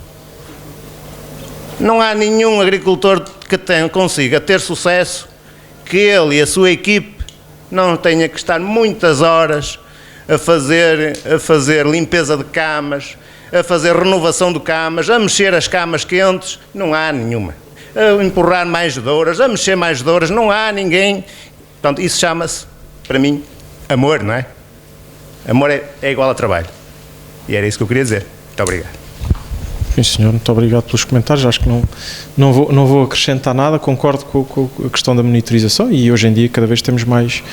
Não há nenhum agricultor que consiga ter sucesso que ele e a sua equipe não tenha que estar muitas horas a fazer limpeza de camas, a fazer renovação de camas, a mexer as camas quentes, não há nenhuma. A empurrar mais douras, a mexer mais douras, não há ninguém. Portanto, isso chama-se, para mim, amor, não é? Amor é igual a trabalho. E era isso que eu queria dizer. Muito obrigado. Sim, senhor, muito obrigado pelos comentários. Acho que não vou acrescentar nada, concordo com a questão da monitorização e hoje em dia cada vez temos mais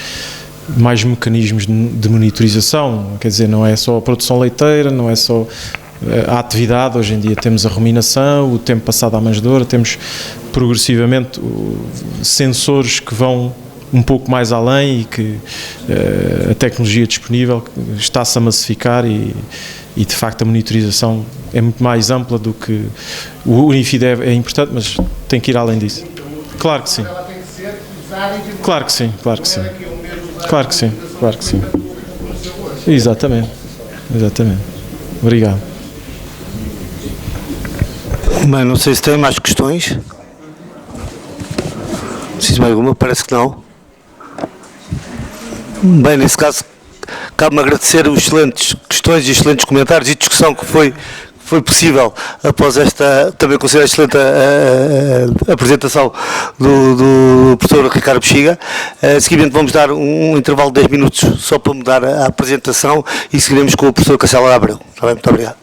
mecanismos de monitorização, quer dizer, não é só a produção leiteira, não é só a atividade, hoje em dia temos a ruminação, o tempo passado à manjedoura, temos progressivamente sensores que vão um pouco mais além e que a tecnologia disponível está-se a massificar e de facto a monitorização é muito mais ampla do que o Unifid é importante, mas tem que ir além disso. Claro que sim. Claro que sim, claro que sim. Claro que sim, claro que sim. Exatamente, exatamente. Obrigado. Bem, não sei se tem mais questões. Preciso mais alguma? Parece que não. Bem, nesse caso, cabe-me agradecer os excelentes questões e excelentes comentários e discussão que foi possível após esta, também considero excelente a apresentação do professor Ricardo Bexiga. Seguidamente vamos dar um intervalo de 10 minutos só para mudar a apresentação e seguiremos com o professor Castelo Abreu. Está bem? Muito obrigado.